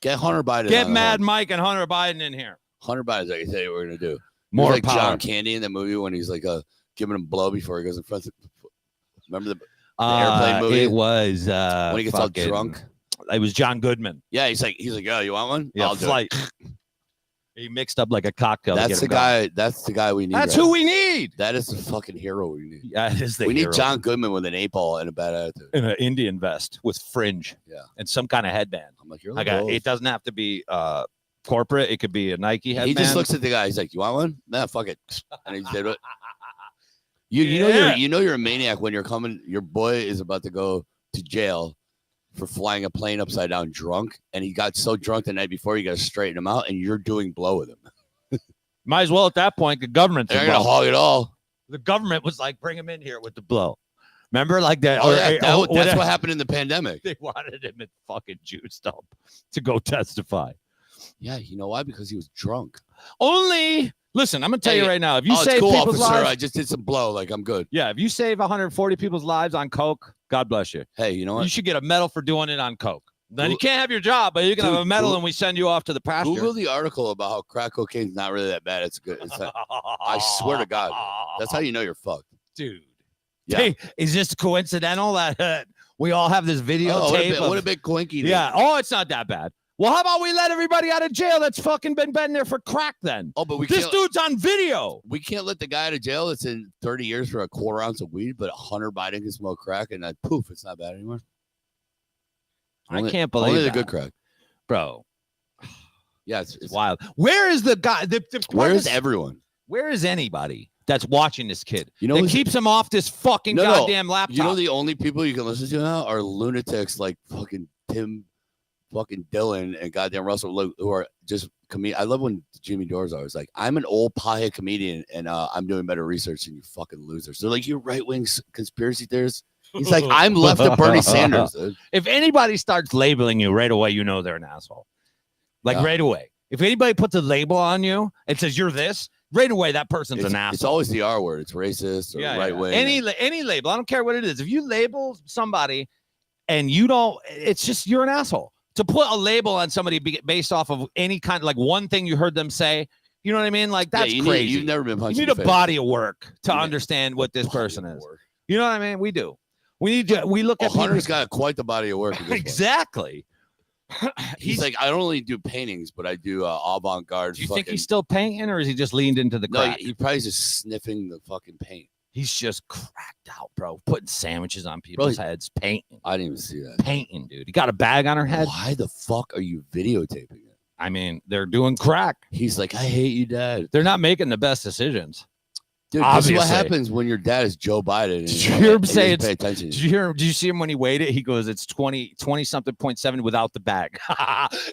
Get Hunter Biden.
Get
on the
Mad
horn.
Mike and Hunter Biden in here.
Hunter Biden's like I tell you what we're gonna do.
More
like
power.
John Candy in the movie when he's like giving him blow before he goes in front. Remember the airplane movie?
It was
when he gets all drunk?
It was John Goodman.
Yeah, he's like, oh, you want one?
Yeah,
I'll do it.
Flight. He mixed up like a cocktail. to
That's
get
the
him going.
guy. That's the guy we need.
That's
right
who
now.
we need.
That is the fucking hero we need.
Yeah, it is the
We need
hero.
John Goodman with an 8-ball and a bad attitude.
in an Indian vest with fringe.
Yeah.
And some kind of headband.
I'm like, you're
I
like,
got.
oh.
It doesn't have to be corporate. It could be a Nike headband.
He just looks at the guy. He's like, "You want one? Nah, fuck it." And he did it. You know
Yeah.
you're a maniac when you're coming. Your boy is about to go to jail for flying a plane upside down drunk, and he got so drunk the night before you got to straighten him out, and you're doing blow with him.
Might as well at that point. The government's
They're gonna
involved.
hog it all.
The government was like, bring him in here with the blow. Remember, like that.
Oh
or-
yeah,
or-
that's what happened in the pandemic.
They wanted him at fucking juiced up to go testify.
Yeah, you know why? Because he was drunk.
Only listen, I'm gonna tell you
Hey,
right now. If you
Oh, it's
save
cool,
people's
officer.
lives,
I just did some blow. Like I'm good.
yeah, if you save 140 people's lives on coke, God bless you.
Hey, you know
You
what?
should get a medal for doing it on coke. Then you
Google-
can't have your job, but you can have
Dude,
a medal
Google-
and we send you off to the pasture.
Google the article about how crack cocaine's not really that bad. It's good. It's not, I swear to God, that's how you know you're fucked.
dude.
Yeah.
Hey, is this coincidental that we all have this
Oh,
videotape?
what a big coinky. then.
Yeah. Oh, it's not that bad. Well, how about we let everybody out of jail that's fucking been there for crack then?
Oh, but
This dude's on video.
we can't let the guy out of jail that's in 30 years for a quarter ounce of weed, but Hunter Biden can smoke crack and then poof, it's not bad anymore.
I
Only-
can't believe
only the
that.
good crack.
Bro.
Yeah,
It's wild. Where is the guy?
Where is everyone?
Where is anybody that's watching this kid?
You know
that
who's-
keeps him off this fucking
No, no.
goddamn laptop.
You know the only people you can listen to now are lunatics like fucking Tim, fucking Dylan, and goddamn Russell Luke, who are just I love when Jimmy Dore's always like, "I'm an old pie comedian, and I'm doing better research than you fucking losers." They're like, "You right wing conspiracy theorists." He's like, "I'm left of Bernie Sanders." Dude.
If anybody starts labeling you right away, you know they're an asshole. Like
Yeah.
right away. If anybody puts a label on you and says you're this, right away that person's
It's,
an asshole.
it's always the R word. It's racist or right wing.
Any label. I don't care what it is. If you label somebody and you don't, it's just you're an asshole. To put a label on somebody based off of any kind of like one thing you heard them say, you know what I mean? Like that's crazy.
You've never been punched.
You
in
need
the
a
face.
body of work to
You need
understand what this
Body
person
of
is.
work.
You know what I mean? We do. We need to. We look
Well,
at people-
Hunter's got quite the body of work. at this point.
exactly.
He's like, I don't only do paintings, but I do avant-garde.
Do you think he's still painting, or is he just leaned into the
No,
crack?
he probably just sniffing the fucking paint.
He's just cracked out, bro. Putting sandwiches on people's heads, painting,
I didn't even see that.
painting, dude. He got a bag on her head.
Why the fuck are you videotaping it?
I mean, they're doing crack.
He's like, I hate you, Dad.
They're not making the best decisions.
Dude, this is what
Obviously.
happens when your dad is Joe Biden. And
Did you hear him
he
say
doesn't pay attention?
Did you see him when he weighed it? He goes, it's 20 something 0.7 without the bag.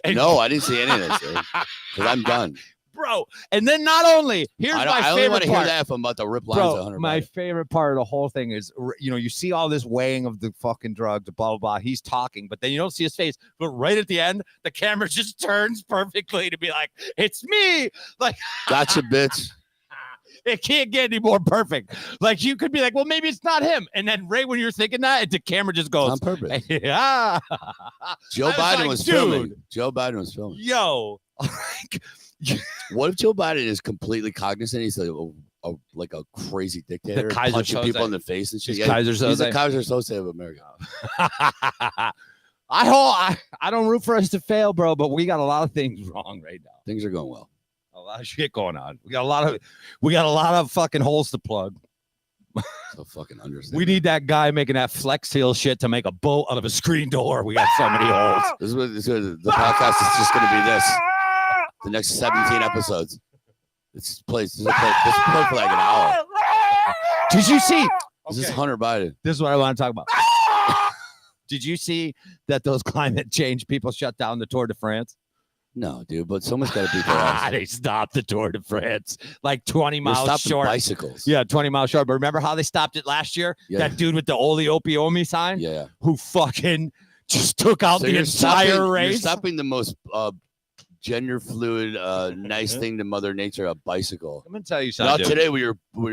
And-
No, I didn't see any of this, because I'm done.
bro. And then not only, here's
I
my
only want
favorite
to hear
part.
that if I'm about to rip lines at
Bro,
100.
my favorite part of the whole thing is, you see all this weighing of the fucking drugs, blah, blah, blah. He's talking, but then you don't see his face. But right at the end, the camera just turns perfectly to be like, it's me. Like,
Gotcha, bitch.
It can't get any more perfect. Like you could be like, well, maybe it's not him, and then right when you're thinking that, the camera just goes
on purpose.
Yeah.
Joe Biden was filming. Joe Biden was filming.
Yo.
What if Joe Biden is completely cognizant? He's like a crazy dictator,
Kaiser
punching
Soze.
people in the face and shit.
He's Kaiser
He's
Soze.
the Kaiser Soze of America.
I don't root for us to fail, bro, but we got a lot of things wrong right now.
Things are going well.
A lot of shit going on. We got a lot of fucking holes to plug.
So fucking understand.
We need that guy making that Flex Seal shit to make a boat out of a screen door. We got so many holes.
The podcast is just going to be this. The next 17 episodes. This play for like an hour.
Did you see?
This is Hunter Biden.
This is what I want to talk about. Did you see that those climate change people shut down the Tour de France?
No, dude, but someone's got to beat their ass.
They stopped the Tour de France like 20
They're
miles
stopping
short.
bicycles.
Yeah, 20 miles short. But remember how they stopped it last year?
Yeah.
That dude with the Oli Opiomi sign
Yeah.
who fucking just took out
So
the
you're
entire
stopping,
race.
You're stopping the most gender fluid, nice thing to Mother Nature, a bicycle.
I'm going to tell you
Not
something. dude.
today with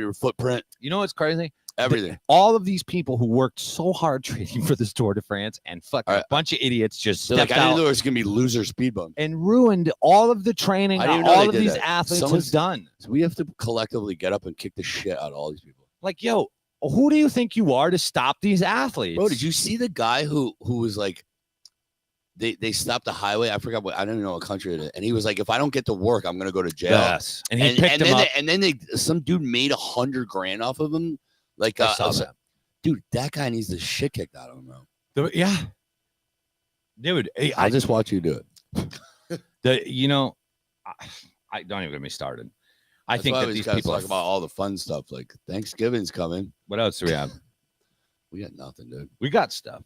your footprint,
You know what's crazy?
everything.
All of these people who worked so hard training for this Tour de France and fucking
All right.
a bunch of idiots just
They're
stepped
like, I didn't
out
know there was going to be loser speed bumps.
and ruined all of the training
I
that
didn't know
all
they
of
did
these
that.
athletes
Someone's-
have done.
So we have to collectively get up and kick the shit out of all these people.
Like, yo, who do you think you are to stop these athletes?
Bro, did you see the guy who was like, they stopped the highway? I forgot I don't even know what country it is. And he was like, if I don't get to work, I'm going to go to jail.
Yes. And he picked him up.
And then some dude made $100,000 off of him. Like,
I saw that.
dude, that guy needs the shit kicked out of him, bro.
Yeah. Dude,
I'll just watch you do it.
I don't even get me started. I
That's
think
why
that
we
these
just gotta
people
talk about all the fun stuff. Like Thanksgiving's coming.
What else do we have?
We got nothing, dude.
We got stuff.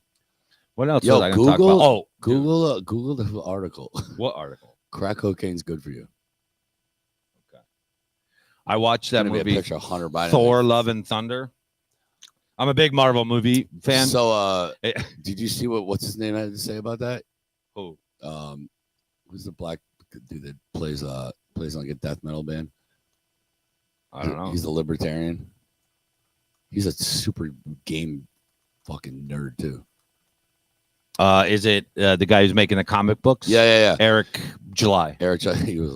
What else
Yo,
was I going to talk about? Oh,
Google the article.
what article?
Crack cocaine's good for you.
I watched that
Gonna be a
movie,
picture of Hunter Biden.
Thor: Love and Thunder. I'm a big Marvel movie fan.
So,
Eh.
did you see what's his name had to say about that?
Who?
Who's the black dude that plays like a death metal band?
I don't know.
He's a libertarian. He's a super game fucking nerd too.
Is it the guy who's making the comic books?
Yeah.
Eric July.
Eric, he was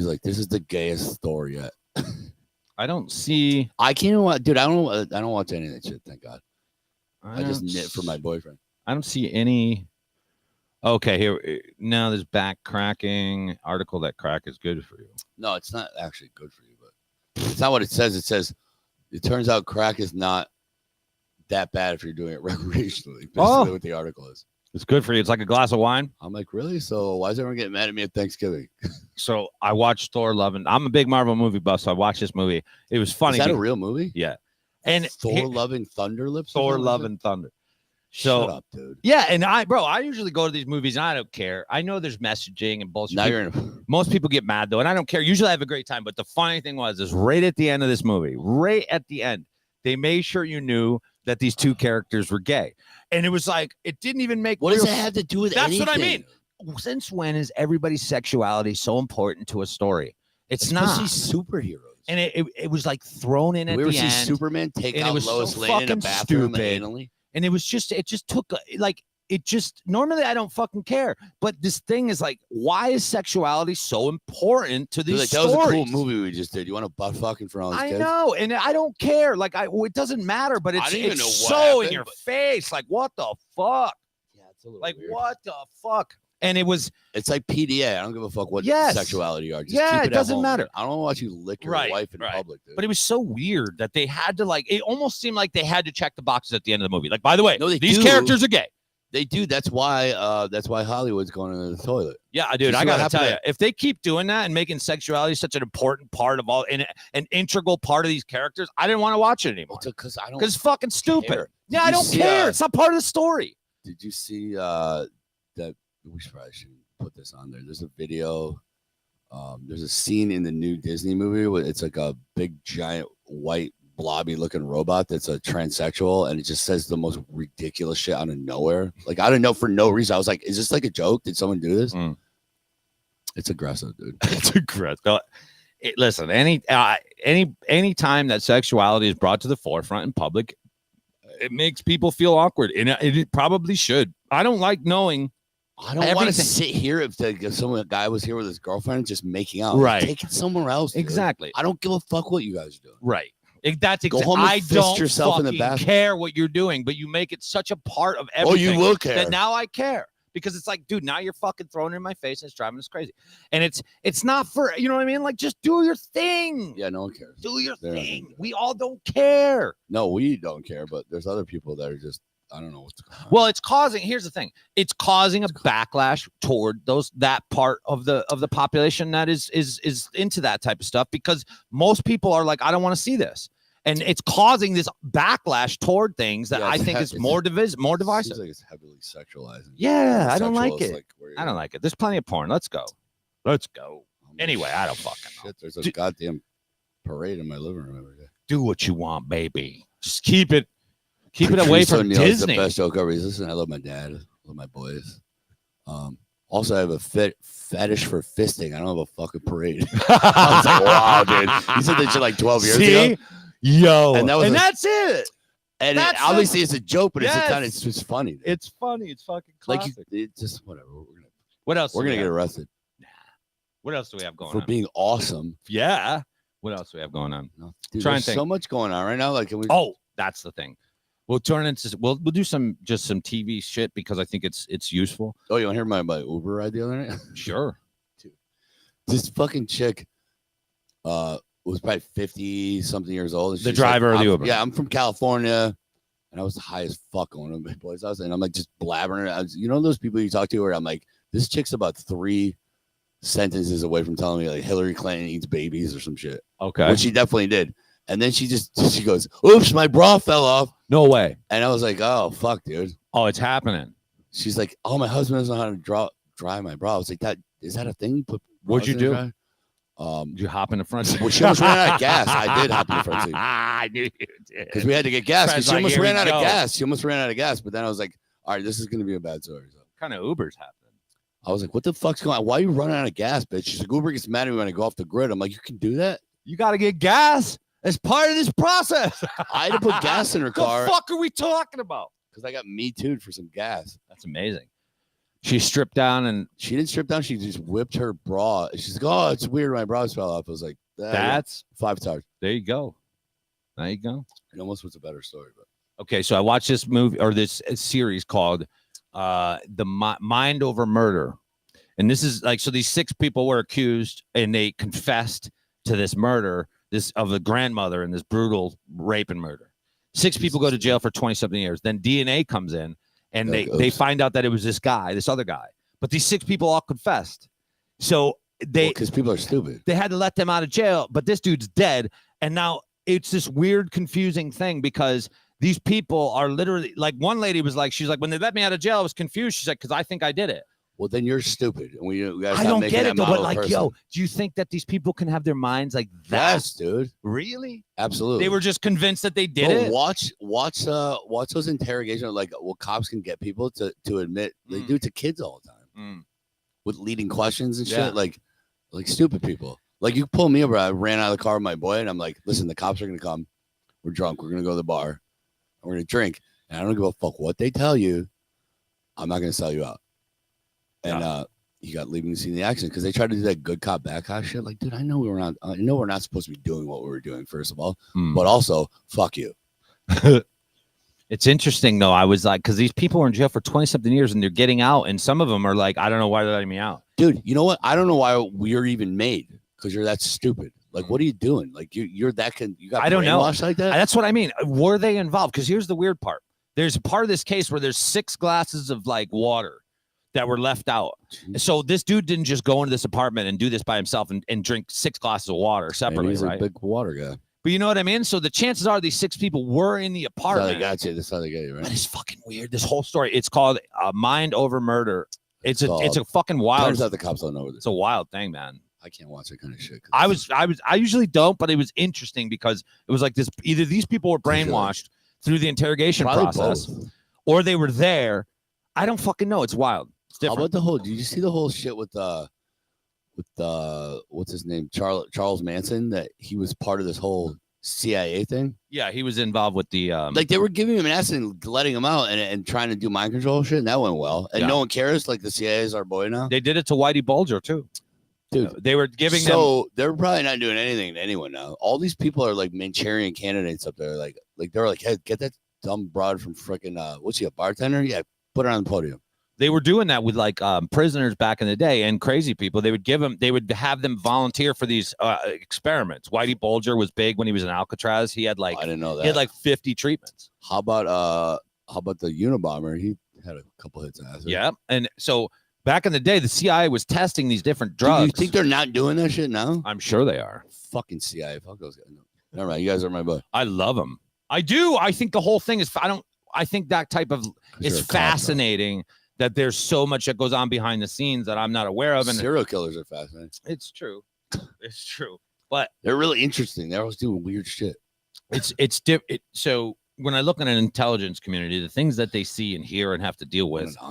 like, this is the gayest Thor yet.
I don't see.
I can't watch, dude. I don't watch any of that shit. Thank God. I just
don't
knit for my boyfriend.
I don't see any. Okay, here now. There's back cracking article that crack is good for you.
No, it's not actually good for you, but it's not what it says. It says it turns out crack is not that bad if you're doing it recreationally. Basically,
Oh.
what the article is.
It's good for you. It's like a glass of wine.
I'm like, really? So why is everyone getting mad at me at Thanksgiving?
So I watched Thor: Love and I'm a big Marvel movie buff, so I watched this movie. It was funny.
Is that a
be-
real movie?
Yeah, and
Thor: Love and Thunder Lips. or
Thor:
something
Love
like
and Thunder.
that?
So
Shut up, dude.
yeah, and I usually go to these movies and I don't care. I know there's messaging and bullshit.
Now you're in.
Most people get mad though, and I don't care. Usually I have a great time. But the funny thing is right at the end of this movie, right at the end, they made sure you knew that these two characters were gay. And it was like, it didn't even make
What does
real
that have to do with
That's
anything?
what I mean. Since when is everybody's sexuality so important to a story? It's
Especially
not.
superheroes.
And it was like thrown in at
we ever
the
see
end.
Superman take
and it
out
was
Lois
so
Lane in a
fucking
bathroom
stupid.
anally?
And it just took like, it just, normally I don't fucking care. But this thing is like, why is sexuality so important to these
Like, that
stories?
was a cool movie we just did. You want to butt fucking for all these
I
kids?
know, and I don't care. Like, it doesn't matter, but
I
it's
didn't even
it's
know what
so in
happened,
your
but-
face. Like, what the fuck?
Yeah, it's a little
Like,
weird.
what the fuck? And it was
It's like PDA. I don't give a fuck what
Yes.
sexuality you are. Just
Yeah,
keep
it
at
doesn't
home.
matter.
I don't want to watch you lick your
Right,
wife in
right.
public, dude.
But it was so weird that they had to like. It almost seemed like they had to check the boxes at the end of the movie. Like, by the way,
No, they
these
do.
characters are gay.
They do. That's why Hollywood's going into the toilet.
Yeah, dude.
You
I
see what
gotta
happened
tell you,
to-
if they keep doing that and making sexuality such an important part of all, and an integral part of these characters, I didn't want to watch it anymore
Because I don't.
because it's fucking stupid.
care.
Yeah,
Did
I
you
don't
see,
care. It's not part of the story.
Did you see that? We probably should put this on there. There's a video. There's a scene in the new Disney movie where it's like a big, giant, white, blobby looking robot that's a transsexual, and it just says the most ridiculous shit out of nowhere. Like, I don't know, for no reason. I was like, is this like a joke? Did someone do this?
Mm.
It's aggressive, dude.
It's aggressive. listen, any time that sexuality is brought to the forefront in public, it makes people feel awkward, and it probably should. I don't like knowing.
I don't want to sit here if a guy was here with his girlfriend just making out.
Right.
Take it somewhere else. Dude.
Exactly.
I don't give a fuck what you guys do.
Right. That's
Go home and
I
fist
don't
yourself in the
fucking
bathroom.
care what you're doing, but you make it such a part of
Oh,
everything.
you will care.
That now I care. Because it's like, dude, now you're fucking throwing it in my face and it's driving us crazy. And it's not for, you know what I mean? Like, just do your thing.
Yeah, no one cares.
Do your thing. We all don't care.
No, we don't care, but there's other people that are just, I don't know what's going on.
Well, here's the thing. It's causing a backlash toward that part of the population that is into that type of stuff, because most people are like, I don't want to see this. And it's causing this backlash toward things that I think is more divisive.
It seems like it's heavily sexualizing.
Yeah, I don't like it.
Like
I don't like it. There's plenty of porn. Let's go. Anyway, I don't fucking know.
Shit, there's a goddamn parade in my living room every day.
Do what you want, baby. Just keep it away from
Disney. It's the
Disney.
best joke ever. Listen, I love my dad. I love my boys. Also, I have a fetish for fisting. I don't have a fucking parade. I was like, wow, dude. You said that shit like 12 years ago.
Yo,
And
that's it.
And obviously it's a joke, but it's just funny. Dude.
It's funny. It's fucking classic.
Like it's just whatever.
What else?
We're gonna get arrested.
What else do we have going
for
on?
being awesome?
Yeah. What else do we have going on?
No, dude,
Try and
there's
think.
so much going on right now. Like, can we?
Oh, that's the thing. We'll turn into we'll do some TV shit because I think it's useful.
Oh, you want to hear my Uber ride the other night?
Sure.
Dude, this fucking chick, was probably 50 something years old.
The driver of the Uber.
Yeah, I'm from California, and I was high as fuck going to my boy's house, and I'm like just blabbering. You know those people you talk to where I'm like, this chick's about 3 sentences away from telling me like Hillary Clinton eats babies or some shit.
Okay.
Which she definitely did. And then she goes, oops, my bra fell off.
No way.
And I was like, oh, fuck, dude.
Oh, it's happening.
She's like, oh, my husband doesn't know how to dry my bra. I was like, is that a thing? You put
What'd you do?
Did
you hop in the front seat?
Well, she almost ran out of gas. I did hop in the front seat.
I knew you did.
Because we had to get gas. Because she
Like,
almost
here
ran
we
out of
go.
gas. She almost ran out of gas. But then I was like, all right, this is going to be a bad story. So
What kind of Uber's happening?
I was like, what the fuck's going on? Why are you running out of gas, bitch? She's like, Uber gets mad at me when I go off the grid. I'm like, you can do that?
You got to get gas as part of this process.
I had to put gas in her car.
The fuck are we talking about?
Because I got Me Too'd for some gas.
That's amazing. She stripped down and
she didn't strip down. She just whipped her bra. She's like, oh, it's weird. My bra fell off. I was like,
that's
5 stars.
There you go. There you go.
It almost was a better story, but
okay. So I watched this movie or this series called Mind Over Murder. And this is like, so these 6 people were accused and they confessed to this murder, of the grandmother and this brutal rape and murder. 6 people go to jail for 20-something years. Then DNA comes in and they find out that it was this other guy. But these 6 people all confessed. So
because people are stupid.
They had to let them out of jail, but this dude's dead. And now it's this weird, confusing thing because these people are literally like, one lady was like, she's like, when they let me out of jail, I was confused. She's like, because I think I did it.
Well, then you're stupid. And we
I don't get it though, but like, yo, do you think that these people can have their minds like that?
Yes, dude.
Really?
Absolutely.
They were just convinced that they did it.
Watch those interrogations. Like, cops can get people to admit they do it to kids all the time with leading questions and shit. Like stupid people. Like, you pull me over. I ran out of the car with my boy, and I'm like, listen, the cops are gonna come. We're drunk. We're gonna go to the bar. And we're gonna drink. And I don't give a fuck what they tell you. I'm not gonna sell you out. And you got leaving the scene of the accident because they tried to do that good cop, bad cop shit. Like, dude, I know we're not supposed to be doing what we were doing, first of all, but also, fuck you.
It's interesting though. I was like, because these people were in jail for 20-something years and they're getting out, and some of them are like, I don't know why they're letting me out.
Dude, you know what? I don't know why we're even made because you're that stupid. Like, what are you doing? Like, you're that you got brainwashed like that?
That's what I mean. Were they involved? Because here's the weird part. There's a part of this case where there's 6 glasses of like water that were left out. So this dude didn't just go into this apartment and do this by himself and drink 6 glasses of water separately.
He's
right?
a big water guy.
But you know what I mean? So the chances are these 6 people were in the apartment.
That's how they got you, right?
That is fucking weird. This whole story. It's called Mind Over Murder. It's a fucking wild.
Turns out the cops don't know this.
It's a wild thing, man.
I can't watch that kind of shit.
I usually don't, but it was interesting because it was like this. Either these people were brainwashed through the interrogation process, or they were there. I don't fucking know. It's wild. It's different.
How about did you see the whole shit with what's his name, Charles Manson, that he was part of this whole CIA thing.
Yeah, he was involved with the
Like they were giving him an ass and letting him out and trying to do mind control shit, and that went well. And
Yeah.
no one cares. Like the CIA is our boy now,
They did it to Whitey Bulger too.
dude.
They were giving them.
So they're probably not doing anything to anyone now. All these people are like Manchurian candidates up there. Like they're like, hey, get that dumb broad from freaking what's he, a bartender? Yeah, put her on the podium.
They were doing that with like prisoners back in the day and crazy people. They would have them volunteer for these experiments. Whitey Bulger was big when he was in Alcatraz. He had like
I didn't know that.
he had like 50 treatments.
How about the Unabomber? He had a couple hits on acid.
Yeah, and so back in the day, the CIA was testing these different drugs.
Do you think they're not doing that shit now?
I'm sure they are.
Fucking CIA. Fuck those guys. No. Never mind. You guys are my butt.
I love them. I do. I think the whole thing is. I think that type of is fascinating. That there's so much that goes on behind the scenes that I'm not aware of, and
Serial killers are fascinating.
it's true. It's true. But
They're really interesting. They're always doing weird shit.
So when I look at an intelligence community, the things that they see and hear and have to deal
What
with,
an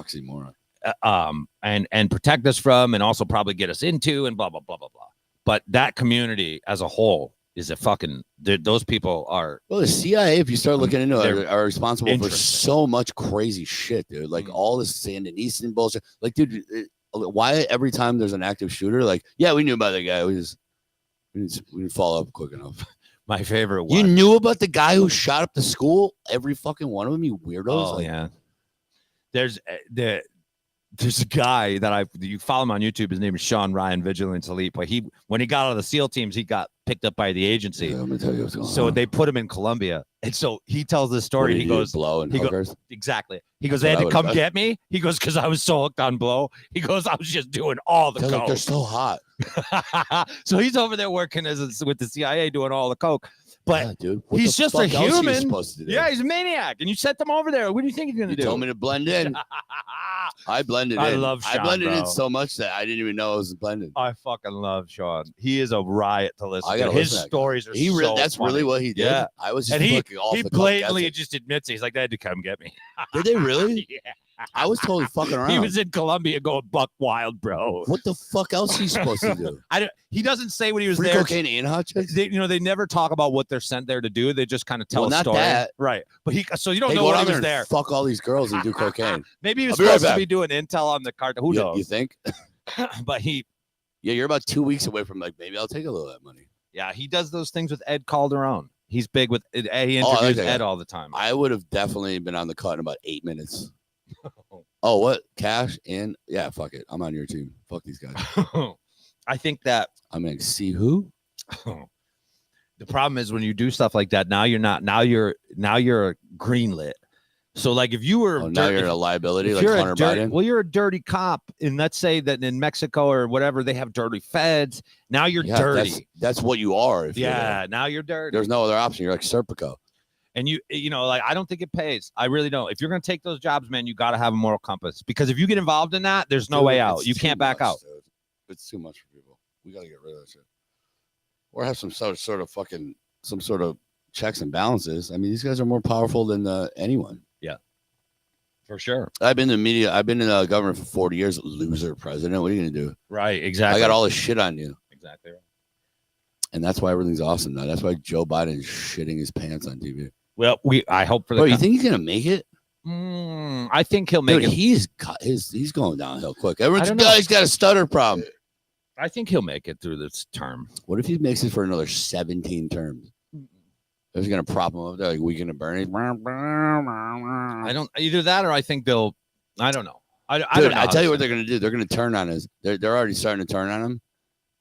oxymoron.
and protect us from, and also probably get us into, and blah blah blah blah blah. But that community as a whole is a fucking. Those people are.
Well, the CIA, if you start looking into it, are responsible for
interesting.
so much crazy shit, dude. Like all this Sandinistan bullshit. Like, dude, why every time there's an active shooter, like, yeah, we knew about that guy. We didn't follow up quick enough.
My favorite one.
You knew about the guy who shot up the school? Every fucking one of them, you weirdos.
Oh
like,
yeah. There's a guy that you follow him on YouTube. His name is Sean Ryan Vigilance Elite. But when he got out of the SEAL teams, he got picked up by the agency.
Yeah, let me tell you what's going
So
on.
they put him in Colombia, and so he tells this
What
story.
did
He
do,
goes,
blow and
he go-
hookers.
exactly. He goes,
That's
they had
what
to
I
come
would've
get me. He goes, because I was so hooked on blow. He goes, I was just doing all the
They're like,
coke.
they're so hot.
So he's over there working with the CIA doing all the coke. But
Yeah, dude. What
he's
the
just a
fuck else are you
human.
supposed to do?
yeah, he's a maniac, and you sent him over there. What do you think he's gonna
You
do?
told me to blend in. I blended in.
I love
I
Sean,
blended in
bro.
so much that I didn't even know I was blended.
I fucking love Sean. He is a riot to listen
I
to.
gotta
His
listen to that
stories are
He
so
that's
funny.
really what he did.
Yeah.
I was just
And
fucking off
he
the
blatantly
cuff.
just admits it. He's like, they had to come get me.
Did they really?
Yeah.
I was totally fucking around.
He was in Colombia going buck wild, bro.
What the fuck else is he supposed to do?
He doesn't say when he was
Free
there.
cocaine and hot chicks?
They never talk about what they're sent there to do. They just kind of tell
Well,
a
not
story.
that.
Right. But so you don't
Hey,
know
go
what
down
he was
and
there.
Fuck all these girls and do cocaine.
Maybe he was
I'll be right
supposed to
back.
be doing intel on the cartel. Who knows?
You think?
But
Yeah, you're about 2 weeks away from like, maybe I'll take a little of that money.
he does those things with Ed Calderon. He's big with Ed. He
I like
interviews
that guy.
Ed all the time.
I would have definitely been on the cut in about 8 minutes. Oh, what? Cash and yeah, fuck it. I'm on your team. Fuck these guys.
I think that
I'm gonna see who.
the problem is when you do stuff like that, now you're not. Now you're greenlit. So like if you were
Oh, now you're a liability,
if
like
you're
Hunter
a dirty,
Biden.
well, you're a dirty cop, and let's say that in Mexico or whatever they have dirty feds. Now you're
Yeah,
dirty.
That's what you are. If you're there.
Yeah, now you're dirty.
There's no other option. You're like Serpico.
And like I don't think it pays. I really don't. If you're gonna take those jobs, man, you got to have a moral compass. Because if you get involved in that, there's no
Dude,
way out.
it's
You
too
can't back
much,
out.
dude. It's too much for people. We gotta get rid of that shit. Or have some sort of checks and balances. I mean, these guys are more powerful than anyone.
For sure.
I've been in the media. I've been in the government for 40 years. Loser president. What are you gonna do?
Right. Exactly.
I got all this shit on you,
exactly right.
and that's why everything's awesome now. That's why Joe Biden is shitting his pants on TV.
Well, I hope for the.
Bro, you think he's gonna make it?
I think he'll make
Dude,
it.
he's going downhill quick. Everyone's
don't know.
guy's got a stutter problem.
I think he'll make it through this term.
What if he makes it for another 17 terms? They're just gonna prop him up there like Weekend at Bernie.
I don't either that or I think they'll. I don't know. I
Dude,
don't know.
I tell you what they're gonna do. They're gonna turn on us. They're already starting to turn on him,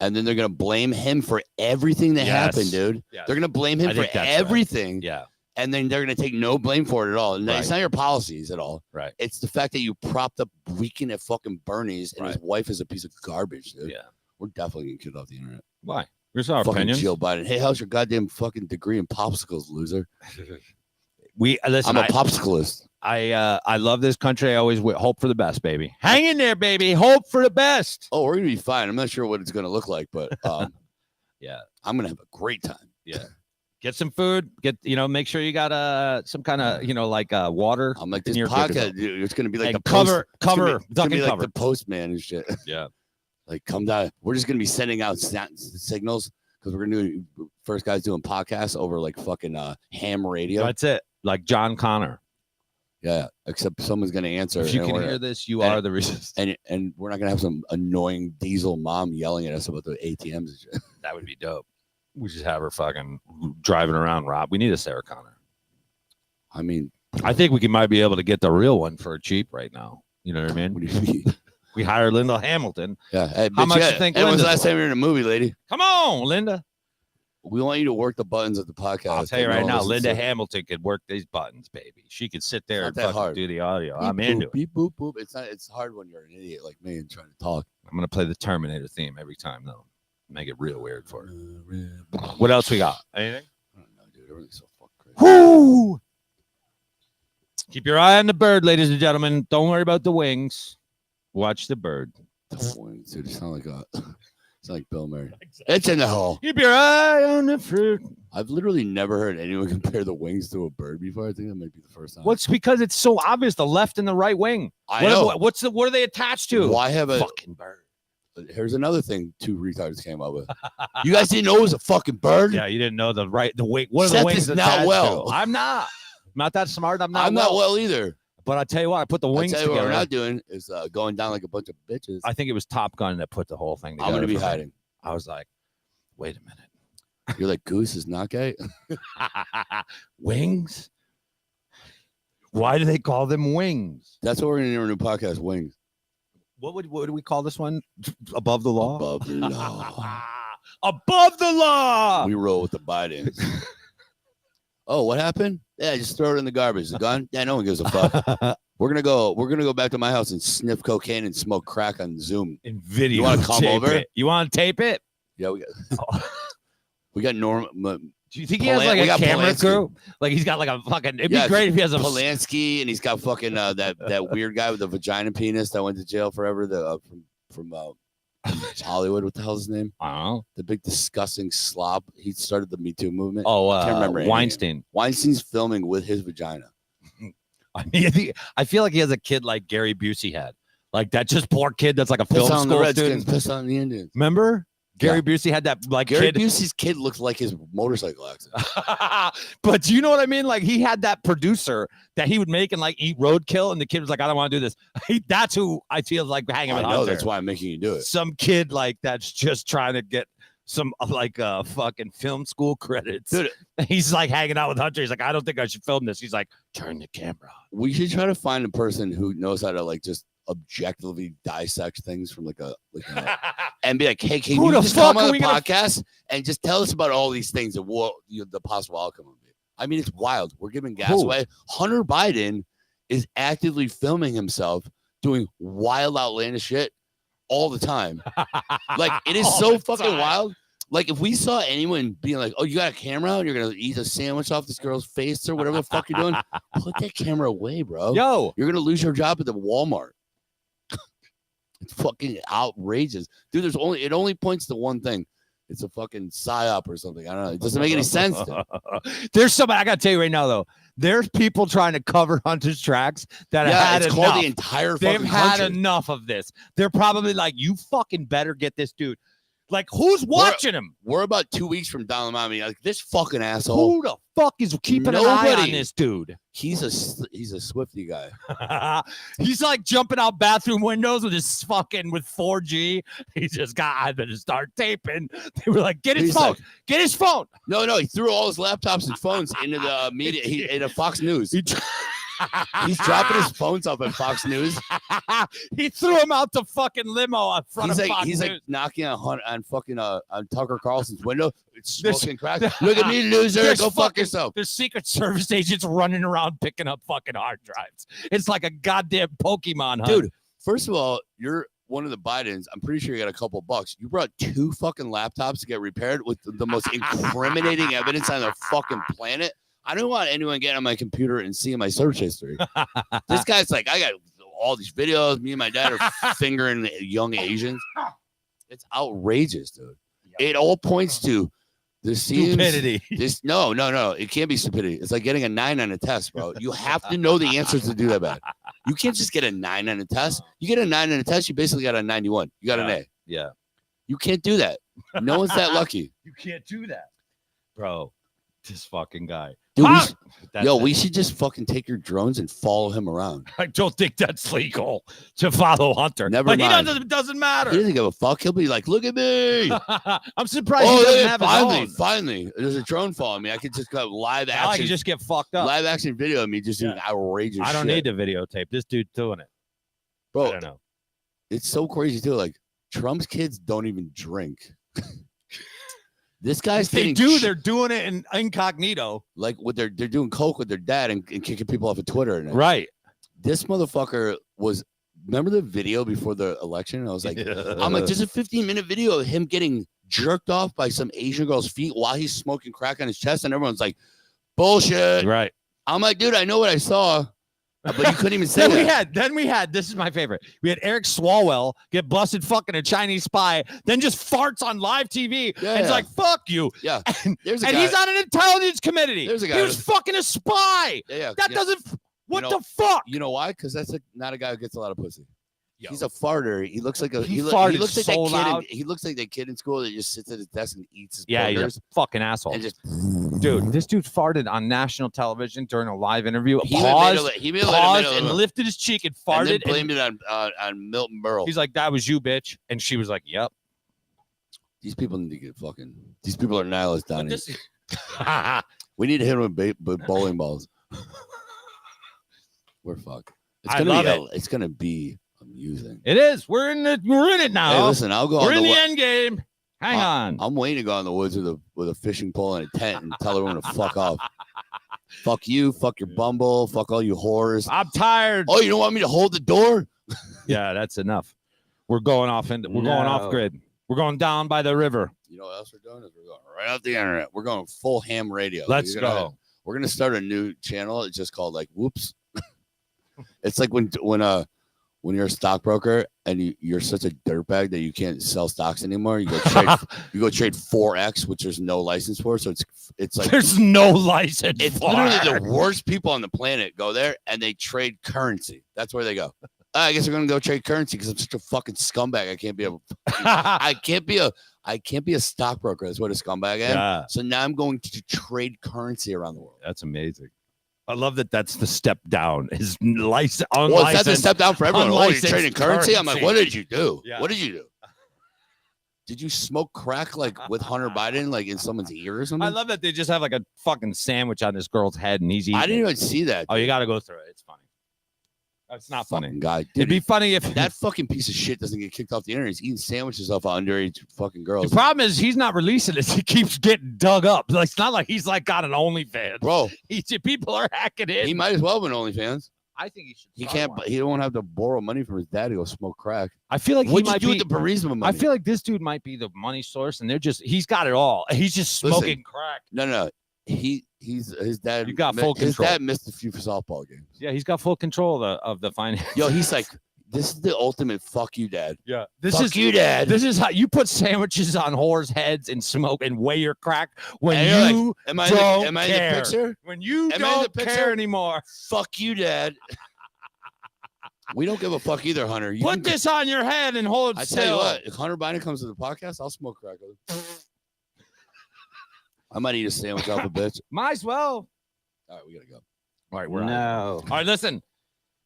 and then they're gonna blame him for everything that
Yes.
happened, dude.
Yes.
They're gonna blame him
I
for
think that's right.
everything,
Yeah.
and then they're gonna take no blame for it at all. And it's
Right.
not your policies at all.
Right.
It's the fact that you propped up Weekend at fucking Bernie's, and his
Right.
wife is a piece of garbage, dude.
Yeah.
We're definitely getting killed off the internet.
Why? Here's our
Fucking
opinions.
Joe Biden. Hey, how's your goddamn fucking degree in popsicles, loser?
We listen.
I'm a popsicleist.
I love this country. I always hope for the best, baby. Hang in there, baby. Hope for the best.
Oh, we're gonna be fine. I'm not sure what it's gonna look like, but
Yeah.
I'm gonna have a great time.
Get some food. Make sure you got some kind of like water.
I'm like
And
this
you're good to
podcast, dude. It's gonna be like
And
the post,
cover,
it's gonna be
duck
like
and
the
cover.
postman and shit.
Yeah.
Like, come down. We're just gonna be sending out signals because we're gonna do first guys doing podcasts over like fucking ham radio.
That's it. Like John Connor.
Yeah, except someone's gonna answer.
If you
and
can
we're-
hear this, you are the resistance.
and we're not gonna have some annoying diesel mom yelling at us about the ATMs and shit.
That would be dope. We just have her fucking driving around, Rob. We need a Sarah Connor.
I mean,
I think we might be able to get the real one for cheap right now. You know what I mean?
what do you mean?
We hired Linda Hamilton.
Yeah. Hey,
How
bitch,
much
yeah.
you think
Hey, when's the
Linda's
last time you were in a movie, lady?
Come on, Linda.
We want you to work the buttons of the podcast.
I'll tell you
that no
right
one
now,
listens
Linda
to.
Hamilton could work these buttons, baby. She could sit there
It's
and
not that
fucking
hard.
do the audio.
Beep,
I'm
boop,
into it.
Beep boop boop. It's hard when you're an idiot like me and trying to talk.
I'm gonna play the Terminator theme every time though. Make it real weird for her. What else we got? Anything?
I don't know, dude. Everything's so fucking crazy.
Woo! Keep your eye on the bird, ladies and gentlemen. Don't worry about the wings. Watch the bird.
The wings, dude. You sound like Bill Murray. It's in the hole.
Keep your eye on the fruit.
I've literally never heard anyone compare the wings to a bird before. I think that might be the first time.
What's because it's so obvious the left and the right wing.
I
What,
know.
what are they attached to?
Why have a?
Fucking bird.
Here's another thing two retards came up with. You guys didn't know it was a fucking bird?
Yeah, you didn't know the wing. What are
Seth
the wings
is not
attached
well.
to? I'm not that smart. I'm
I'm not well either.
But I tell you what, I put the
I'll
wings
tell you what
together.
we're not doing is going down like a bunch of bitches.
I think it was Top Gun that put the whole thing together.
I'm gonna be
for me.
hiding.
I was like, wait a minute.
You're like Goose is not gay.
Wings? Why do they call them wings?
That's what we're gonna do in our new podcast. Wings
What do we call this one? Above the law?
above the law.
Above the law.
We roll with the Bidens. Oh, what happened? Yeah, just throw it in the garbage. The gun? Yeah, no one gives a fuck. We're gonna go back to my house and sniff cocaine and smoke crack on Zoom.
In video.
You wanna come
tape
over?
it. You want to tape it?
Yeah, we got Norm
Do you think he has like
we
a
got
camera
Polanski.
crew? Like he's got like a fucking. It'd
Yeah,
be great if he has a.
Polanski, and he's got fucking that weird guy with the vagina penis that went to jail forever. The from Hollywood. What the hell's his name?
I don't know.
The big disgusting slob. He started the Me Too movement.
Oh,
can't remember anything.
Weinstein.
Weinstein's filming with his vagina.
I mean, I feel like he has a kid like Gary Busey had, like that just poor kid that's like a
Piss
film
on the
school
Redskins.
student.
Piss on the Indians.
Remember, Gary
Yeah.
Busey had that like
Gary
kid.
Busey's kid looks like his motorcycle accident.
But do you know what I mean? Like he had that producer that he would make and like eat roadkill, and the kid was like, "I don't want to do this." That's who I feel like hanging
I
with
know
Hunter.
that's why I'm making you do it.
Some kid like that's just trying to get some like fucking film school credits.
Dude.
He's like hanging out with Hunter. He's like, "I don't think I should film this." He's like, "Turn the camera on."
We should try to find a person who knows how to like just objectively dissect things from and be like, hey, can
Who
you
the
just
fuck
come on
are
the
we gonna-
podcast and just tell us about all these things and what the possible outcome would be? I mean, it's wild. We're giving gas
Who?
away. Hunter Biden is actively filming himself doing wild, outlandish shit all the time. Like, it is
All
so
the
fucking
time.
wild. Like, if we saw anyone being like, oh, you got a camera out and you're going to eat a sandwich off this girl's face or whatever the fuck you're doing, put that camera away, bro.
Yo,
You're going to lose your job at the Walmart. It's fucking outrageous. Dude, it only points to one thing. It's a fucking psyop or something. I don't know. It doesn't make any sense.
There's somebody I gotta tell you right now though. There's people trying to cover Hunter's tracks that have
Yeah,
had
it's
enough.
called the entire
They've
fucking
had
country.
enough of this. They're probably like, you fucking better get this dude. Like, who's watching him?
We're about 2 weeks from Donald Mommy. Like, this fucking asshole.
Who the fuck is keeping an eye on
Nobody.
this dude?
He's a Swifty guy.
He's like jumping out bathroom windows with his fucking with 4G. He just got I'm gonna start taping. They were like, get his
He's
phone,
like-
get his phone.
No, he threw all his laptops and phones into the media. Into Fox News. He's dropping his phones up at Fox News.
He threw him out the fucking limo in front
He's
of
like
Fox
he's
News.
like knocking on fucking on Tucker Carlson's window. It's
There's-
smoking crack. Look at me, loser.
there's
Go fuck
fucking-
yourself.
There's Secret Service agents running around picking up fucking hard drives. It's like a goddamn Pokemon hunt.
Dude, first of all, you're one of the Bidens. I'm pretty sure you got a couple bucks. You brought 2 fucking laptops to get repaired with the most incriminating evidence on the fucking planet. I don't want anyone getting on my computer and seeing my search history. This guy's like, I got all these videos. Me and my dad are fingering young Asians. It's outrageous, dude. It all points to the
Stupidity.
No. It can't be stupidity. It's like getting a 9 on a test, bro. You have to know the answers to do that bad. You can't just get a 9 on a test. You get a 9 on a test, you basically got a 91. You got an A.
Yeah.
You can't do that. No one's that lucky.
You can't do that, bro. This fucking guy.
Dude,
That's
we should just fucking take your drones and follow him around.
I don't think that's legal to follow Hunter.
Never
but
mind.
It doesn't matter.
He doesn't give a fuck. He'll be like, look at me.
I'm surprised he doesn't have his own.
Finally, there's a drone following me. I could just go live
Now I
action.
can just get fucked up.
Live action video of me just doing outrageous
I don't
shit.
need to videotape. This dude doing it.
Bro,
I don't know.
it's so crazy too. Like Trump's kids don't even drink. This guy's
They
getting
do. They're doing it in incognito.
like what they're doing coke with their dad and kicking people off of Twitter. And
Right.
This motherfucker was. Remember the video before the election? I was like, I'm like, there's a 15-minute video of him getting jerked off by some Asian girl's feet while he's smoking crack on his chest, and everyone's like, bullshit.
Right.
I'm like, dude, I know what I saw, but you couldn't even say that.
Then we had, this is my favorite. We had Eric Swalwell get busted fucking a Chinese spy, then just farts on live TV.
Yeah,
and it's
yeah.
like, fuck you.
Yeah.
And,
There's a
and
guy.
he's on an intelligence committee.
There's a guy
He was fucking a spy.
Yeah.
That
yeah.
doesn't, what
know-
the fuck?
You know why? Because that's not a guy who gets a lot of pussy.
Yo.
He's a farter. He looks like a
He
he
farted
looks like
so
that kid.
loud.
He looks like that kid in school that just sits at his desk and eats his
Yeah, he's
burgers
a fucking asshole.
and just
Dude, this dude farted on national television during a live interview.
he
Paused
paused
and lifted his cheek and
and
farted.
then blamed it on Milton Berle.
He's like, that was you, bitch. And she was like, yep.
These people need to get fucking. These people are nihilists down
But
here.
this,
We need to hit them with bowling balls. We're fucked.
I love it.
It's gonna be amusing.
it is. We're in it now.
Hey, listen, I'll go
We're
on
in
the.
the end game. Hang on.
I'm waiting to go out in the woods with a fishing pole and a tent and tell everyone to fuck off. Fuck you. Fuck your Bumble. Fuck all you whores.
I'm tired.
Oh, you don't want me to hold the door?
Yeah, that's enough. We're going off going off
No.
grid. We're going down by the river.
You know what else we're doing? Is we're going right off the internet. We're going full ham radio.
Let's
You're gonna-
go.
We're gonna start a new channel. It's just called like Whoops. It's like when you're a stockbroker and you're such a dirtbag that you can't sell stocks anymore. You go trade 4X, which there's no license for. So it's like
There's no license.
it's
for
literally
it.
the worst people on the planet go there and they trade currency. That's where they go. I guess we're gonna go trade currency because I'm such a fucking scumbag. I can't be a stockbroker. That's what a scumbag am.
Yeah,
So now I'm going to trade currency around the world.
that's amazing. I love that. That's the step down. Is license
Well, that's the
unlicensed.
step down for everyone. Oh, you're
unlicensed
trading currency? I'm like,
currency.
what did you do?
Yeah.
What did you do? Did you smoke crack like with Hunter Biden, like in someone's ear or something?
I love that they just have like a fucking sandwich on this girl's head and he's eating.
I didn't
it.
even see that.
Oh, you got to go through it. It's funny. It's not funny.
Fucking guy.
It'd
Dude,
be funny if
that fucking piece of shit doesn't get kicked off the internet. He's eating sandwiches off of underage fucking
The
girls.
problem is he's not releasing it. He keeps getting dug up. Like, it's not like he's like got an OnlyFans.
Bro,
People are hacking in.
he might as well have been OnlyFans.
I think he should.
He
start
can't.
one.
He won't have to borrow money from his dad to go smoke crack.
I feel like
What'd
he
you
might
do
be.
with the Burisma money?
I feel like this dude might be the money source, and he's got it all. He's just
Listen.
smoking crack.
no. He's his dad.
You got full
his
control.
dad missed a few softball games.
Yeah, he's got full control of the finance.
Yo, he's like, this is the ultimate fuck you, dad.
Yeah,
Fuck you, dad.
This is how you put sandwiches on whores' heads and smoke and weigh your crack when
And you're
you
Am I
don't
in the
care.
picture?
when you
Am I in the
don't care
picture?
anymore.
Fuck you, dad. We don't give a fuck either, Hunter. You
Put
can-
this on your head and hold
I
still.
tell you what, if Hunter Biden comes to the podcast, I'll smoke crack with him. I might eat a sandwich off a bitch.
Might as well.
All right, we gotta go.
All right, we're out.
No.
All right, listen.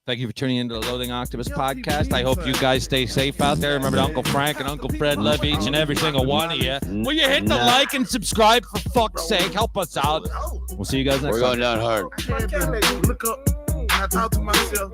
Thank you for tuning into the Loathing Octopus podcast. I hope you guys stay safe out there. Remember, Uncle Frank and Uncle Fred love each and every single one of you. Will you hit the
No.
like and subscribe for fuck's sake? Help us out. We'll see you guys next
We're
time.
going down hard.
I can't look up. I talk to myself.